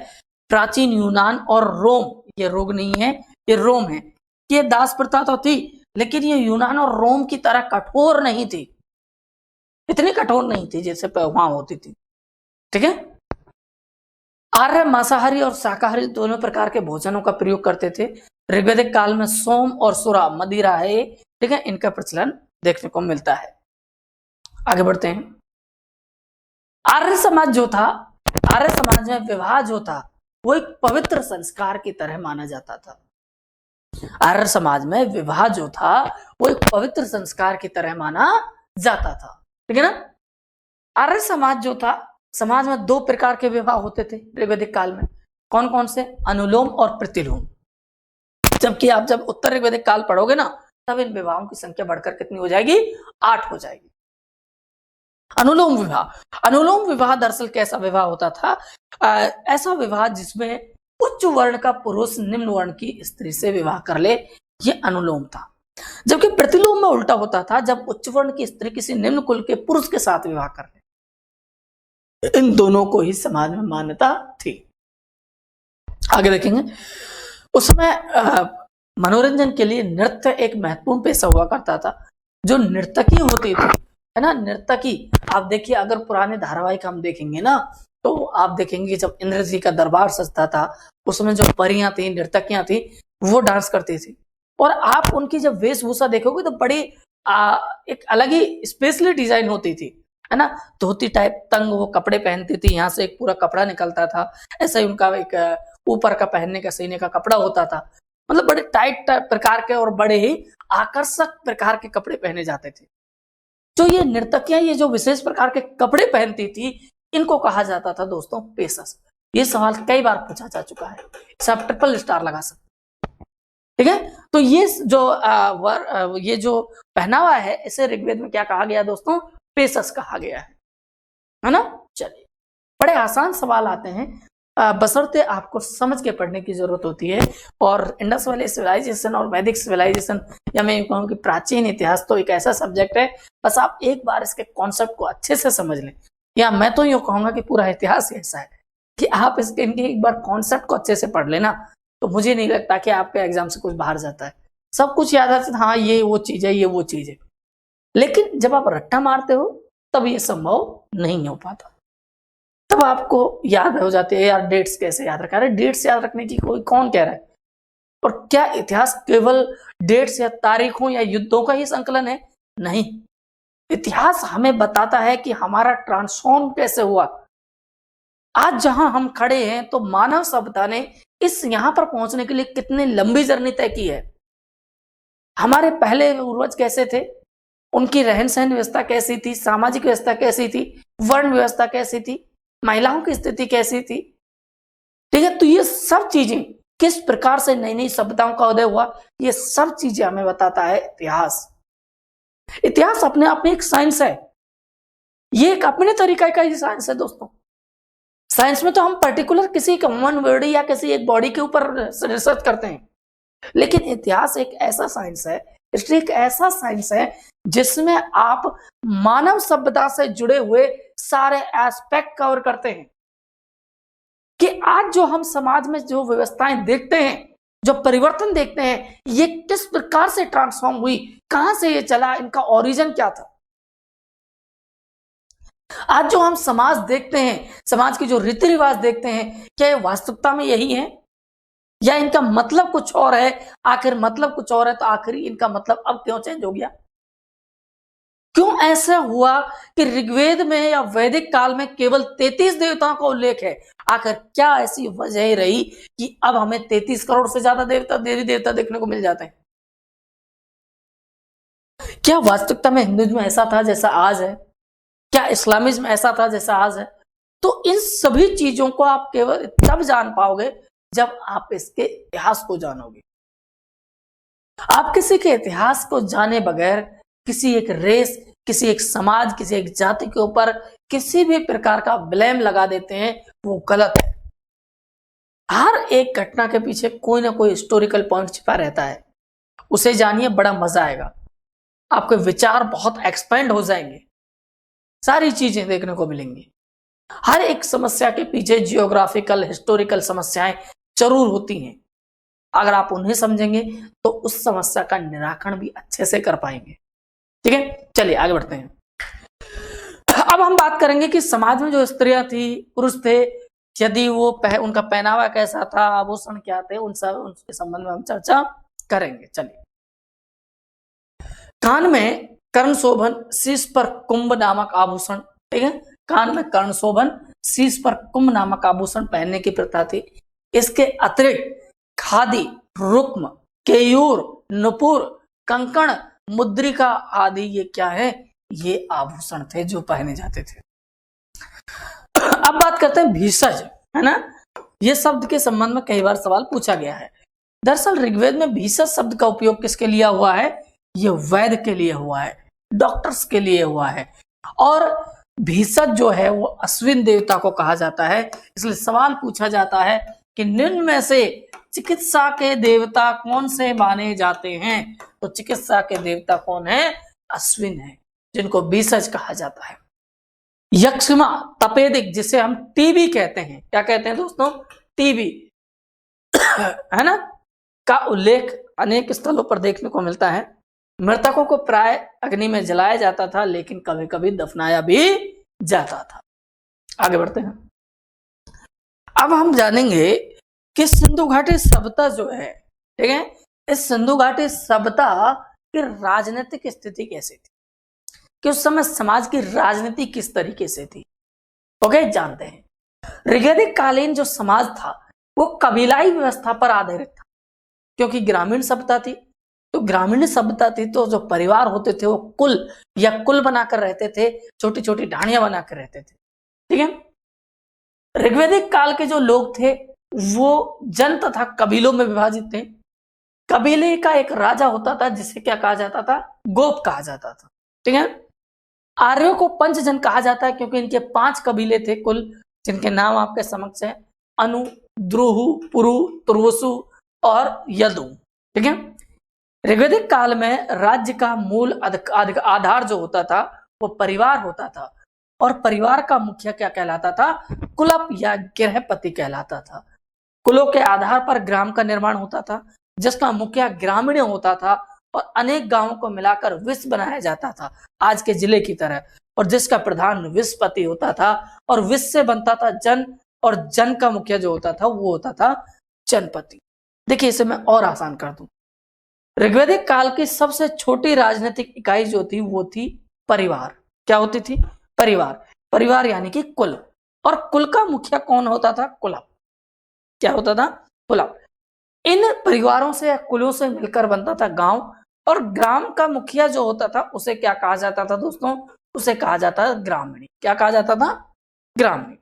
प्राचीन यूनान और रोम, ये रोग नहीं है, ये रोम है। ये दास प्रथा तो थी, लेकिन ये यूनान और रोम की तरह कठोर नहीं थी, इतनी कठोर नहीं थी जैसे वहां होती थी। ठीक है, आर्य मांसाहारी और शाकाहारी दोनों प्रकार के भोजनों का प्रयोग करते थे। ऋग्वैदिक काल में सोम और सुरा, मदिरा है, ठीक है, इनका प्रचलन देखने को मिलता है। आगे बढ़ते हैं। आर्य समाज जो था, आर्य समाज में विवाह जो था वो एक पवित्र संस्कार की तरह माना जाता था। आर्य समाज में विवाह जो था वो एक पवित्र संस्कार की तरह माना जाता था, ठीक है ना। आर्य समाज जो था, समाज में 2 प्रकार के विवाह होते थे ऋग्वैदिक काल में। कौन कौन से? अनुलोम और प्रतिलोम। जबकि आप जब उत्तर ऋग्वैदिक काल पढ़ोगे ना, तब इन विवाहों की संख्या बढ़कर कितनी हो जाएगी? 8 हो जाएगी। अनुलोम विवाह, अनुलोम विवाह दरअसल कैसा विवाह होता था? ऐसा विवाह जिसमें उच्च वर्ण का पुरुष निम्न वर्ण की स्त्री से विवाह कर ले, ये अनुलोम था। जबकि प्रतिलोम में उल्टा होता था, जब उच्च वर्ण की स्त्री किसी निम्न कुल के पुरुष के साथ विवाह कर ले। इन दोनों को ही समाज में मान्यता थी। आगे देखेंगे। उस समय मनोरंजन के लिए नृत्य एक महत्वपूर्ण पेशा हुआ करता था। जो नर्तकी होती थी, है ना, नर्तकी, आप देखिए, अगर पुराने धारावाहिक हम देखेंगे ना, तो आप देखेंगे जब इंद्र जी का दरबार सजता था, उसमें जो परियां थी, नर्तकियां थी, वो डांस करती थी। और आप उनकी जब वेशभूषा देखोगे तो बड़ी एक अलग ही स्पेशली डिजाइन होती थी, है ना। धोती टाइप तंग वो कपड़े पहनती थी, यहाँ से एक पूरा कपड़ा निकलता था, ऐसा ही उनका एक ऊपर का पहनने का सीने का कपड़ा होता था। मतलब बड़े टाइट प्रकार के और बड़े ही आकर्षक प्रकार के कपड़े पहने जाते थे। जो ये नर्तकियां ये जो विशेष प्रकार के कपड़े पहनती थी, इनको कहा जाता था दोस्तों पेशस। ये सवाल कई बार पूछा जा चुका है, इसे आप ट्रिपल स्टार लगा सकते, ठीक है। तो ये जो ये जो पहनावा है, इसे ऋग्वेद में क्या कहा गया दोस्तों? पेशस कहा गया है ना। चलिए, बड़े आसान सवाल आते हैं, बशर्ते आपको समझ के पढ़ने की जरूरत होती है। और इंडस वैली सिविलाइजेशन और वैदिक सिविलाइजेशन, या मैं कहूँ कि प्राचीन इतिहास, तो एक ऐसा सब्जेक्ट है, बस आप एक बार इसके कॉन्सेप्ट को अच्छे से समझ लें। या मैं तो यूँ कहूँगा कि पूरा इतिहास ऐसा है कि आप इसके इनके एक बार कॉन्सेप्ट को अच्छे से पढ़ लेना, तो मुझे नहीं लगता कि आपके एग्जाम से कुछ बाहर जाता है। सब कुछ याद आता है, हाँ ये वो चीज है, ये वो चीज है, लेकिन जब आप रट्टा मारते हो तब ये संभव नहीं हो पाता। तब आपको याद हो जाती है, यार डेट्स कैसे याद रखा? अरे डेट्स याद रखने की कोई कौन कह रहा है? और क्या इतिहास केवल डेट्स या तारीखों या युद्धों का ही संकलन है? नहीं, इतिहास हमें बताता है कि हमारा ट्रांसफॉर्म कैसे हुआ। आज जहां हम खड़े हैं, तो मानव सभ्यता ने इस यहां पर पहुंचने के लिए कितनी लंबी जर्नी तय की है। हमारे पहले पूर्वज कैसे थे, उनकी रहन सहन व्यवस्था कैसी थी, सामाजिक व्यवस्था कैसी थी, वर्ण व्यवस्था कैसी थी, महिलाओं की स्थिति कैसी थी, ठीक है। तो ये सब चीजें, किस प्रकार से नई नई सभ्यताओं का उदय हुआ, ये सब चीजें हमें बताता है इतिहास। इतिहास अपने आप में एक साइंस है, ये एक अपने तरीके का ही साइंस है दोस्तों। साइंस में तो हम पर्टिकुलर किसी ह्यूमन बॉडी या किसी एक बॉडी के ऊपर रिसर्च करते हैं, लेकिन इतिहास एक ऐसा साइंस है, हिस्ट्री एक ऐसा साइंस है जिसमें आप मानव सभ्यता से जुड़े हुए सारे एस्पेक्ट कवर करते हैं। कि आज जो हम समाज में जो व्यवस्थाएं देखते हैं, जो परिवर्तन देखते हैं, ये किस प्रकार से ट्रांसफॉर्म हुई, कहां से ये चला, इनका ओरिजिन क्या था। आज जो हम समाज देखते हैं, समाज के जो रीति रिवाज देखते हैं, क्या ये वास्तविकता में यही है या इनका मतलब कुछ और है। आखिर मतलब कुछ और है तो आखिर इनका मतलब अब क्यों चेंज हो गया। क्यों ऐसा हुआ कि ऋग्वेद में या वैदिक काल में केवल 33 देवताओं का उल्लेख है। आखिर क्या ऐसी वजह रही कि अब हमें 33 करोड़ से ज्यादा देवी देवता देखने को मिल जाते हैं। क्या वास्तविकता में हिंदुइज्म ऐसा था जैसा आज है, क्या इस्लामिज्म ऐसा था जैसा आज है। तो इन सभी चीजों को आप केवल तब जान पाओगे जब आप इसके इतिहास को जानोगे। आप किसी के इतिहास को जाने बगैर किसी एक रेस, किसी एक समाज, किसी एक जाति के ऊपर किसी भी प्रकार का ब्लेम लगा देते हैं, वो गलत है। हर एक घटना के पीछे कोई ना कोई हिस्टोरिकल पॉइंट छिपा रहता है, उसे जानिए, बड़ा मजा आएगा, आपके विचार बहुत एक्सपेंड हो जाएंगे, सारी चीजें देखने को मिलेंगी। हर एक समस्या के पीछे जियोग्राफिकल, हिस्टोरिकल समस्याएं जरूर होती हैं। अगर आप उन्हें समझेंगे तो उस समस्या का निराकरण भी अच्छे से कर पाएंगे। ठीक है, चलिए आगे बढ़ते हैं। अब हम बात करेंगे कि समाज में जो स्त्रियां थी, पुरुष थे, यदि वो उनका पहनावा कैसा था, आभूषण क्या थे, उनके संबंध में हम चर्चा करेंगे। चलिए, कान में कर्ण शोभन, शीश पर कुंभ नामक आभूषण। ठीक है, कान में कर्ण शोभन, शीश पर कुंभ नामक आभूषण पहनने की प्रथा थी। इसके अतिरिक्त खादी, रुक्म, केयूर, नुपुर, कंकण, मुद्रिका आदि ये क्या है, ये आभूषण थे जो पहने जाते थे। अब बात करते हैं भीषज, है ना। ये शब्द के संबंध में कई बार सवाल पूछा गया है। दरअसल ऋग्वेद में भीषज शब्द का उपयोग किसके लिए हुआ है, ये वैद्य के लिए हुआ है, डॉक्टर्स के लिए हुआ है। और भीषज जो है वो अश्विन देवता को कहा जाता है। इसलिए सवाल पूछा जाता है कि निम्न में से चिकित्सा के देवता कौन से माने जाते हैं। तो चिकित्सा के देवता कौन है, अश्विन है, जिनको भीषज कहा जाता है। यक्षमा, तपेदिक, जिसे हम टीबी कहते हैं, क्या कहते हैं दोस्तों, टीबी, है ना, का उल्लेख अनेक स्थलों पर देखने को मिलता है। मृतकों को प्राय अग्नि में जलाया जाता था, लेकिन कभी कभी दफनाया भी जाता था। आगे बढ़ते हैं। अब हम जानेंगे कि सिंधु घाटी सभ्यता जो है, ठीक है, इस सिंधु घाटी सभ्यता की राजनीतिक स्थिति कैसी थी, कि उस समय समाज की राजनीति किस तरीके से थी। ओके, जानते हैं। ऋग्वैदिक कालीन जो समाज था वो कबीलाई व्यवस्था पर आधारित था, क्योंकि ग्रामीण सभ्यता थी। तो ग्रामीण सभ्यता थी तो जो परिवार होते थे वो कुल या कुल बनाकर रहते थे, छोटी छोटी ढाणियां बनाकर रहते थे। ठीक है। ऋग्वैदिक काल के जो लोग थे वो जन तथा कबीलों में विभाजित थे। कबीले का एक राजा होता था जिसे क्या कहा जाता था, गोप कहा जाता था। ठीक है। आर्यों को पंचजन कहा जाता है क्योंकि इनके 5 कबीले थे कुल, जिनके नाम आपके समक्ष है, अनु, द्रुहु, पुरु, तुर्वसु और यदु। ठीक है। ऋग्वैदिक काल में राज्य का मूल आधार जो होता था वो परिवार होता था, और परिवार का मुखिया क्या कहलाता था, कुलप या गृहपति कहलाता था। कुलों के आधार पर ग्राम का निर्माण होता था, जिसका मुखिया ग्रामीण होता था, और अनेक गांवों को मिलाकर विश्व बनाया जाता था, आज के जिले की तरह, और जिसका प्रधान विश्वपति होता था, और विश्व से बनता था जन, और जन का मुखिया जो होता था वो होता था जनपति। देखिए, इसे मैं और आसान कर दूं। ऋग्वैदिक काल की सबसे छोटी राजनीतिक इकाई जो थी वो थी परिवार। क्या होती थी, परिवार। परिवार यानी कि कुल, और कुल का मुखिया कौन होता था, कुलप। क्या होता था, कुलप। इन परिवारों से या कुलों से मिलकर बनता था गांव, और ग्राम का मुखिया जो होता था उसे क्या कहा जाता था दोस्तों, उसे कहा जाता था ग्रामीण। क्या कहा जाता था, ग्रामीण।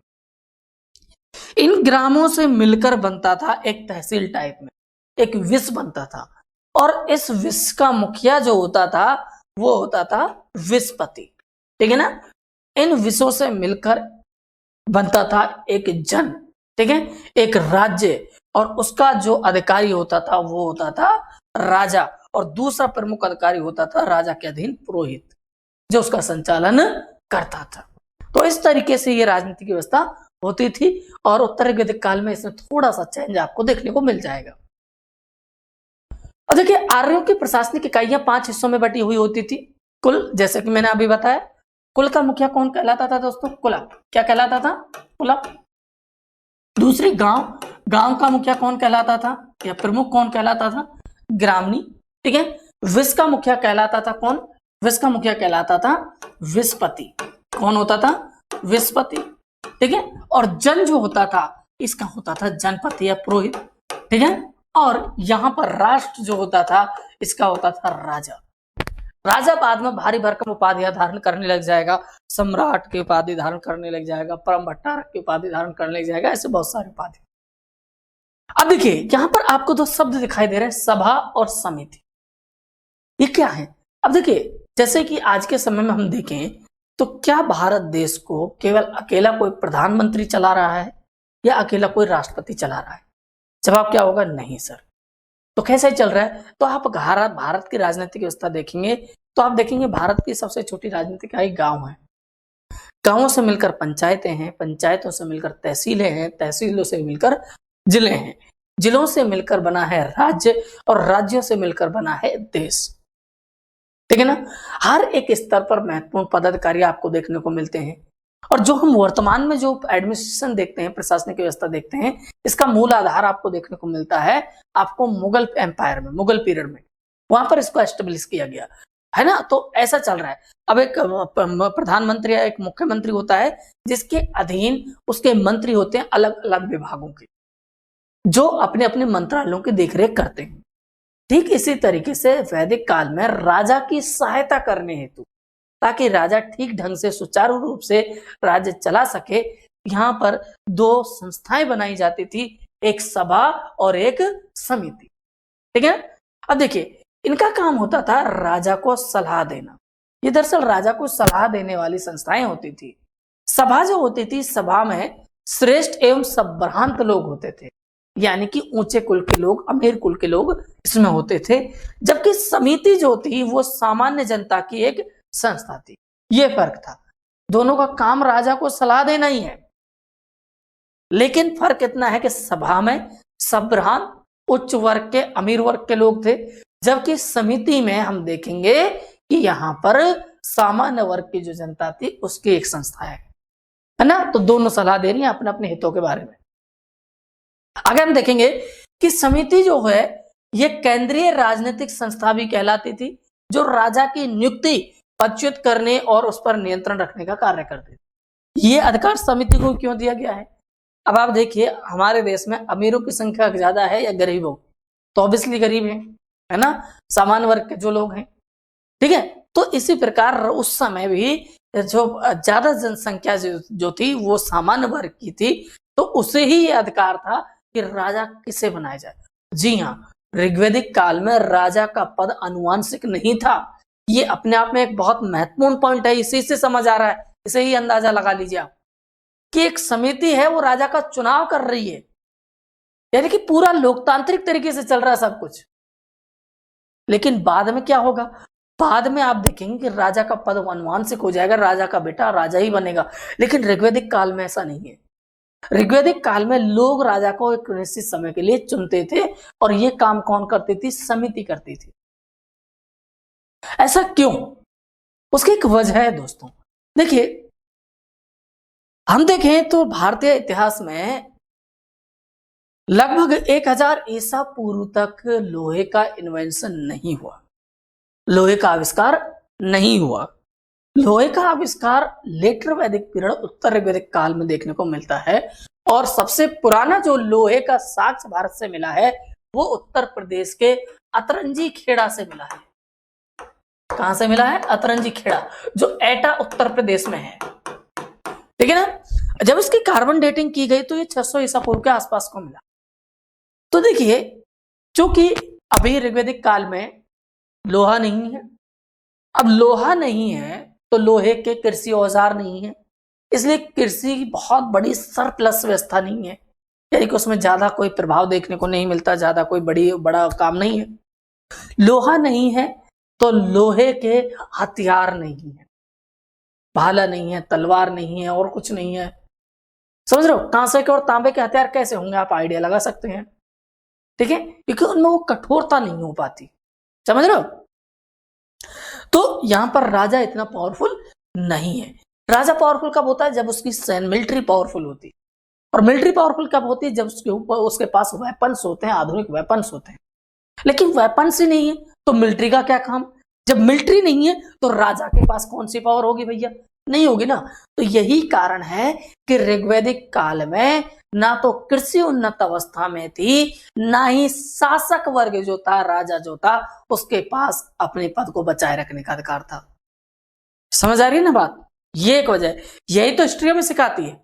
इन ग्रामों से मिलकर बनता था एक तहसील टाइप में, एक विश्व बनता था, और इस विश्व का मुखिया जो होता था वो होता था विश्वपति। ठीक है ना। इन विश्वों से मिलकर बनता था एक जन, ठीक है, एक राज्य, और उसका जो अधिकारी होता था वो होता था राजा, और दूसरा प्रमुख अधिकारी होता था राजा के अधीन पुरोहित, जो उसका संचालन करता था। तो इस तरीके से ये राजनीतिक व्यवस्था होती थी और उत्तर वैदिक काल में इसमें थोड़ा सा चेंज आपको देखने को मिल जाएगा। और देखिए आर्यों की प्रशासनिक इकाइयां 5 हिस्सों में बटी हुई होती थी। कुल, जैसे कि मैंने अभी बताया, कुल का मुखिया कौन कहलाता था दोस्तों? कुलक। क्या कहलाता था? कुलक। दूसरी गांव, गांव का मुखिया कौन कहलाता था या प्रमुख कौन कहलाता था? ग्रामणी। ठीक है। विष का मुखिया कहलाता था कौन? विष का मुखिया कहलाता था विषपति। कौन होता था? विषपति। ठीक है। और जन जो होता था इसका होता था जनपति या पुरोहित। ठीक है। और यहां पर राष्ट्र जो होता था इसका होता था राजा। राजा बाद में भारी भरकम उपाधियां धारण करने लग जाएगा, सम्राट की उपाधि धारण करने लग जाएगा, परम भट्टारक की उपाधि धारण करने लग जाएगा, ऐसे बहुत सारी उपाधि। अब देखिए यहां पर आपको दो शब्द दिखाई दे रहे हैं, सभा और समिति। ये क्या है? अब देखिए जैसे कि आज के समय में हम देखें तो क्या भारत देश को केवल अकेला कोई प्रधानमंत्री चला रहा है या अकेला कोई राष्ट्रपति चला रहा है? जवाब क्या होगा? नहीं सर। तो कैसे चल रहा है? तो आप भारत की राजनीतिक व्यवस्था देखेंगे तो आप देखेंगे भारत की सबसे छोटी राजनीतिक इकाई गांव है। गांवों से मिलकर पंचायतें हैं, पंचायतों से मिलकर तहसीलें हैं, तहसीलों से मिलकर जिले हैं, जिलों से मिलकर बना है राज्य और राज्यों से मिलकर बना है देश। ठीक है ना। हर एक स्तर पर महत्वपूर्ण पदाधिकारी आपको देखने को मिलते हैं। और जो हम वर्तमान में जो एडमिनिस्ट्रेशन देखते हैं, प्रशासनिक व्यवस्था देखते हैं, इसका मूल आधार आपको देखने को मिलता है आपको मुगल एम्पायर में, मुगल पीरियड में, वहां पर इसको एस्टेब्लिश किया गया है ना। तो ऐसा चल रहा है। अब एक प्रधानमंत्री या एक मुख्यमंत्री होता है जिसके अधीन उसके मंत्री होते हैं अलग अलग विभागों के, जो अपने अपने मंत्रालयों की देखरेख करते हैं। ठीक इसी तरीके से वैदिक काल में राजा की सहायता करने हेतु, ताकि राजा ठीक ढंग से सुचारू रूप से राज्य चला सके, यहां पर दो संस्थाएं बनाई जाती थी, एक सभा और एक समिति। ठीक है। अब देखिए इनका काम होता था राजा को सलाह देना। ये दरअसल राजा को सलाह देने वाली संस्थाएं होती थी। सभा जो होती थी, सभा में श्रेष्ठ एवं संभ्रांत लोग होते थे, यानी कि ऊंचे कुल के लोग, अमीर कुल के लोग इसमें होते थे। जबकि समिति जो थी वो सामान्य जनता की एक संस्था थी। ये फर्क था। दोनों का काम राजा को सलाह देना ही है, लेकिन फर्क इतना है कि सभा में संभ्रांत उच्च वर्ग के, अमीर वर्ग के लोग थे, जबकि समिति में हम देखेंगे कि यहां पर सामान्य वर्ग की जो जनता थी उसकी एक संस्था है ना। तो दोनों सलाह दे रही हैं अपने अपने हितों के बारे में। आगे हम देखेंगे कि समिति जो है ये केंद्रीय राजनीतिक संस्था भी कहलाती थी, जो राजा की नियुक्ति पदच्युत करने और उस पर नियंत्रण रखने का कार्य करती थी। ये अधिकार समिति को क्यों दिया गया है? अब आप देखिए हमारे देश में अमीरों की संख्या ज्यादा है या गरीबों? तो ऑब्वियसली गरीब है ना, सामान्य वर्ग के जो लोग हैं। ठीक है। तो इसी प्रकार उस समय भी जो ज्यादा जनसंख्या जो थी वो सामान्य वर्ग की थी, तो उसे ही ये अधिकार था कि राजा किसे बनाया जाए। जी हाँ, ऋग्वैदिक काल में राजा का पद अनुवांशिक नहीं था। ये अपने आप में एक बहुत महत्वपूर्ण पॉइंट है, इसी से समझ आ रहा है, इसे ही अंदाजा लगा लीजिए आप कि एक समिति है वो राजा का चुनाव कर रही है, यानी कि पूरा लोकतांत्रिक तरीके से चल रहा है सब कुछ। लेकिन बाद में क्या होगा? बाद में आप देखेंगे कि राजा का पद अनुवांशिक हो जाएगा, राजा का बेटा राजा ही बनेगा। लेकिन ऋग्वैदिक काल में ऐसा नहीं है। ऋग्वैदिक काल में लोग राजा को एक निश्चित समय के लिए चुनते थे और ये काम कौन करती थी? समिति करती थी। ऐसा क्यों? उसकी एक वजह है दोस्तों। देखिए हम देखें तो भारतीय इतिहास में लगभग 1000 ईसा पूर्व तक लोहे का इन्वेंशन नहीं हुआ, लोहे का आविष्कार नहीं हुआ। लोहे का आविष्कार लेटर वैदिक पीरियड, उत्तर वैदिक काल में देखने को मिलता है। और सबसे पुराना जो लोहे का साक्ष्य भारत से मिला है वो उत्तर प्रदेश के अतरंजी खेड़ा से मिला है। कहां से मिला है? अतरंजी खेड़ा, जो एटा उत्तर प्रदेश में है। ठीक है ना। जब इसकी कार्बन डेटिंग की गई तो ये 600 ईसा पूर्व के आसपास को मिला। तो देखिए चूंकि अभी ऋग्वैदिक काल में लोहा नहीं है, अब लोहा नहीं है तो लोहे के कृषि औजार नहीं है, इसलिए कृषि की बहुत बड़ी सरप्लस व्यवस्था नहीं है, यानी कि उसमें ज्यादा कोई प्रभाव देखने को नहीं मिलता, ज्यादा कोई बड़ा काम नहीं है। लोहा नहीं है तो लोहे के हथियार नहीं है, भाला नहीं है, तलवार नहीं है और कुछ नहीं है। समझ रहे हो, कांसे के और तांबे के हथियार कैसे होंगे, आप आइडिया लगा सकते हैं, ठीक है, क्योंकि उनमें वो कठोरता नहीं हो पाती, समझ रहे हो। तो यहां पर राजा इतना पावरफुल नहीं है। राजा पावरफुल कब होता है, जब उसकी मिलिट्री पावरफुल होती है, और मिलिट्री पावरफुल कब होती है, जब उसके ऊपर उसके पास वेपन्स होते हैं, आधुनिक वेपन्स होते हैं। लेकिन वेपन्स ही नहीं है तो मिलिट्री का क्या काम, जब मिलिट्री नहीं है तो राजा के पास कौन सी पावर होगी भैया, नहीं होगी ना। तो यही कारण है कि ऋग्वैदिक काल में ना तो कृषि उन्नत अवस्था में थी, ना ही शासक वर्ग जो था, राजा जो था, उसके पास अपने पद को बचाए रखने का अधिकार था। समझ आ रही है ना बात, ये एक वजह है। यही तो हिस्ट्री में सिखाती है,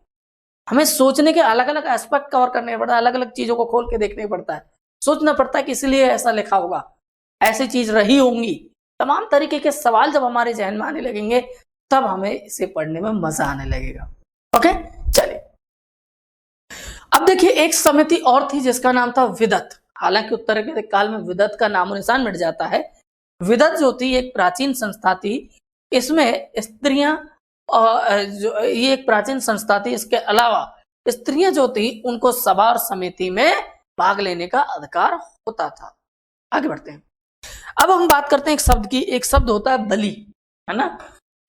हमें सोचने के अलग अलग एस्पेक्ट कवर करने पड़ता है, अलग अलग चीजों को खोल के देखने पड़ता है, सोचना पड़ता है कि इसलिए ऐसा लिखा होगा, ऐसी चीज रही होंगी, तमाम तरीके के सवाल जब हमारे जहन में आने लगेंगे तब हमें इसे पढ़ने में मजा आने लगेगा। ओके, चलिए अब देखिए, एक समिति और थी जिसका नाम था विदत। हालांकि उत्तर के काल में विदत का नामो निशान मिट जाता है। विदत जो थी एक प्राचीन संस्था थी, इसमें स्त्रियां, ये एक प्राचीन संस्था थी, इसके अलावा स्त्रियां जो थी उनको सभा और समिति में भाग लेने का अधिकार होता था। आगे बढ़ते हैं, अब हम बात करते हैं एक शब्द की। एक शब्द होता है बलि, है ना,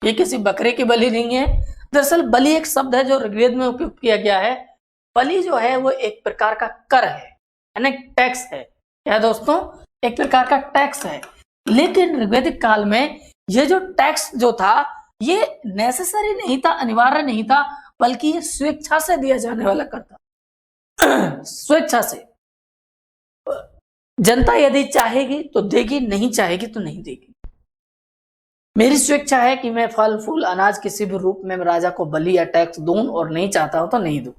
ये किसी बकरे की बलि नहीं है। दरअसल बलि एक शब्द है जो ऋग्वेद में उपयोग किया गया है। बलि जो है वो एक प्रकार का कर है ना, टैक्स है, क्या दोस्तों, एक प्रकार का टैक्स है। लेकिन ऋग्वैदिक काल में ये जो टैक्स जो था ये नेसेसरी नहीं था, अनिवार्य नहीं था, बल्कि ये स्वेच्छा से दिया जाने वाला कर था। स्वेच्छा से, जनता यदि चाहेगी तो देगी, नहीं चाहेगी तो नहीं देगी। मेरी स्वेच्छा है कि मैं फल फूल अनाज किसी भी रूप में राजा को बलि या टैक्स दूं, और नहीं चाहता हूं तो नहीं दूं,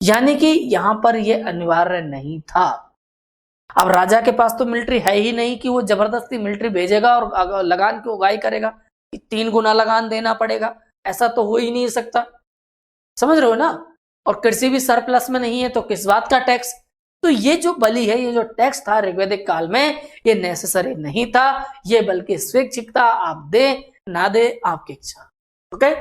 यानी कि यहां पर यह अनिवार्य नहीं था। अब राजा के पास तो मिलिट्री है ही नहीं कि वो जबरदस्ती मिलिट्री भेजेगा और लगान की उगाही करेगा कि 3 गुना लगान देना पड़ेगा, ऐसा तो हो ही नहीं सकता, समझ रहे हो ना। और कृषि भी सरप्लस में नहीं है तो किस बात का टैक्स। तो ये जो बलि है, ये जो टैक्स था ऋग्वैदिक काल में, ये नेसेसरी नहीं था, ये बल्कि स्वैच्छिक था, आप दे ना दे आपकी इच्छा। ओके,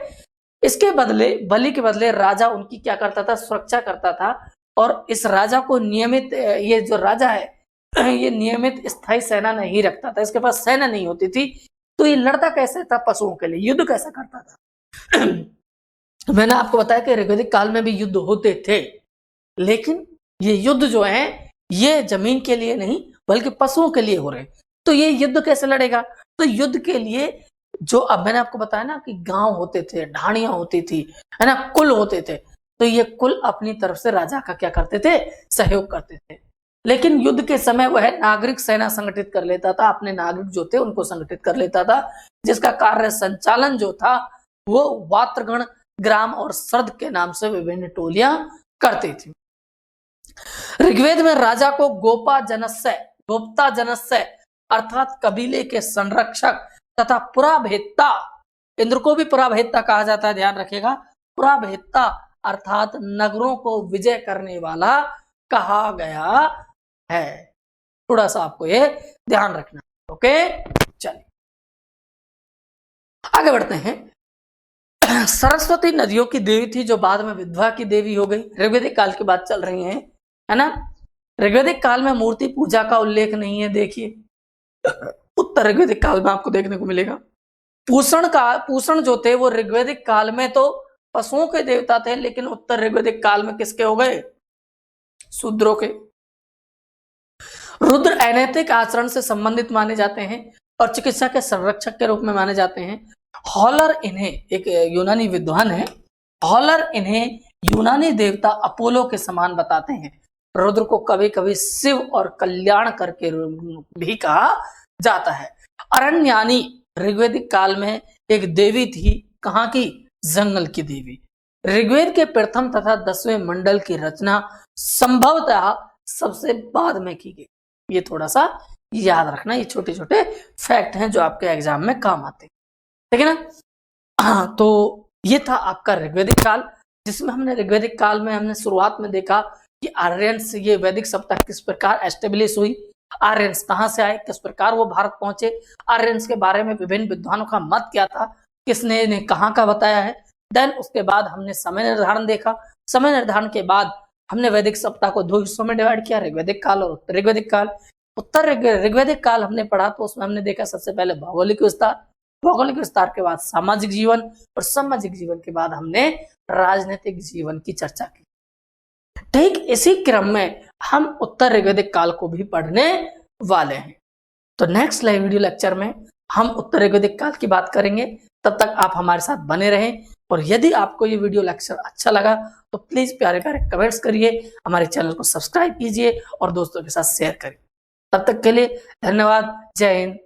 इसके बदले, बलि के बदले राजा उनकी क्या करता था, सुरक्षा करता था। और इस राजा को नियमित, ये जो राजा है ये नियमित स्थायी सेना नहीं रखता था, इसके पास सेना नहीं होती थी। तो ये लड़ता कैसे था पशुओं के लिए, युद्ध कैसा करता था। मैंने आपको बताया कि ऋग्वैदिक काल में भी युद्ध होते थे, लेकिन ये युद्ध जो है ये जमीन के लिए नहीं बल्कि पशुओं के लिए हो रहे। तो ये युद्ध कैसे लड़ेगा, तो युद्ध के लिए जो, अब मैंने आपको बताया ना कि गांव होते थे, ढाणियां होती थी, है ना, कुल होते थे, तो ये कुल अपनी तरफ से राजा का क्या करते थे, सहयोग करते थे। लेकिन युद्ध के समय वह नागरिक सेना संगठित कर लेता था, अपने नागरिक जो थे उनको संगठित कर लेता था, जिसका कार्य संचालन जो था वो वात्रगण, ग्राम और सर्द के नाम से विभिन्न टोलियां करती थी। ऋग्वेद में राजा को गोप्ता जनस्य अर्थात कबीले के संरक्षक तथा पुराभेत्ता, इंद्र को भी पुराभेत्ता कहा जाता है, ध्यान रखिएगा, पुराभेत्ता अर्थात नगरों को विजय करने वाला कहा गया है। थोड़ा सा आपको ये ध्यान रखना। ओके, चलिए आगे बढ़ते हैं। सरस्वती नदियों की देवी थी जो बाद में विधवा की देवी हो गई। ऋग्वैदिक काल की बात चल रही है ना। ऋग्वैदिक काल में मूर्ति पूजा का उल्लेख नहीं है, देखिए उत्तर ऋग्वैदिक काल में आपको देखने को मिलेगा। पूषण जो थे वो ऋग्वैदिक काल में तो पशुओं के देवता थे, लेकिन उत्तर ऋग्वैदिक काल में किसके हो गए, शूद्रों के। रुद्र अनैतिक आचरण से संबंधित माने जाते हैं और चिकित्सा के संरक्षक के रूप में माने जाते हैं। हॉलर इन्हें, एक यूनानी विद्वान है, हॉलर इन्हें यूनानी देवता अपोलो के समान बताते हैं। रुद्र को कभी कभी शिव और कल्याण करके भी कहा जाता है। अरण्यानी ऋग्वैदिक काल में एक देवी थी, कहाँ की, जंगल की देवी। ऋग्वेद के प्रथम तथा 10वें मंडल की रचना संभवतः सबसे बाद में की गई। ये थोड़ा सा याद रखना, ये छोटे छोटे फैक्ट हैं जो आपके एग्जाम में काम आते हैं, ठीक है ना। हाँ, तो ये था आपका ऋग्वैदिक काल, जिसमें हमने ऋग्वैदिक काल में हमने शुरुआत में देखा कि आर्यंस, ये वैदिक सभ्यता किस प्रकार एस्टेब्लिश हुई, आर्यंस कहां से आए, किस प्रकार वो भारत पहुंचे, आर्यंस के बारे में विभिन्न विद्वानों का मत क्या था, किसने इन्हें कहां का बताया है। देन उसके बाद हमने समय निर्धारण देखा, समय निर्धारण के बाद हमने वैदिक सप्ताह को 2 हिस्सों में डिवाइड किया, ऋग्वैदिक काल और उत्तर ऋग्वैदिक काल। उत्तर ऋग्वैदिक काल हमने पढ़ा तो उसमें हमने देखा सबसे पहले भौगोलिक विस्तार, भौगोलिक विस्तार के बाद सामाजिक जीवन और सामाजिक जीवन के बाद हमने राजनीतिक जीवन की चर्चा की। ठीक इसी क्रम में हम उत्तर ऋग्वैदिक काल को भी पढ़ने वाले हैं। तो नेक्स्ट लाइव वीडियो लेक्चर में हम उत्तर ऋग्वैदिक काल की बात करेंगे। तब तक आप हमारे साथ बने रहें, और यदि आपको ये वीडियो लेक्चर अच्छा लगा तो प्लीज प्यारे प्यारे कमेंट्स करिए, हमारे चैनल को सब्सक्राइब कीजिए और दोस्तों के साथ शेयर करिए। तब तक के लिए धन्यवाद। जय हिंद,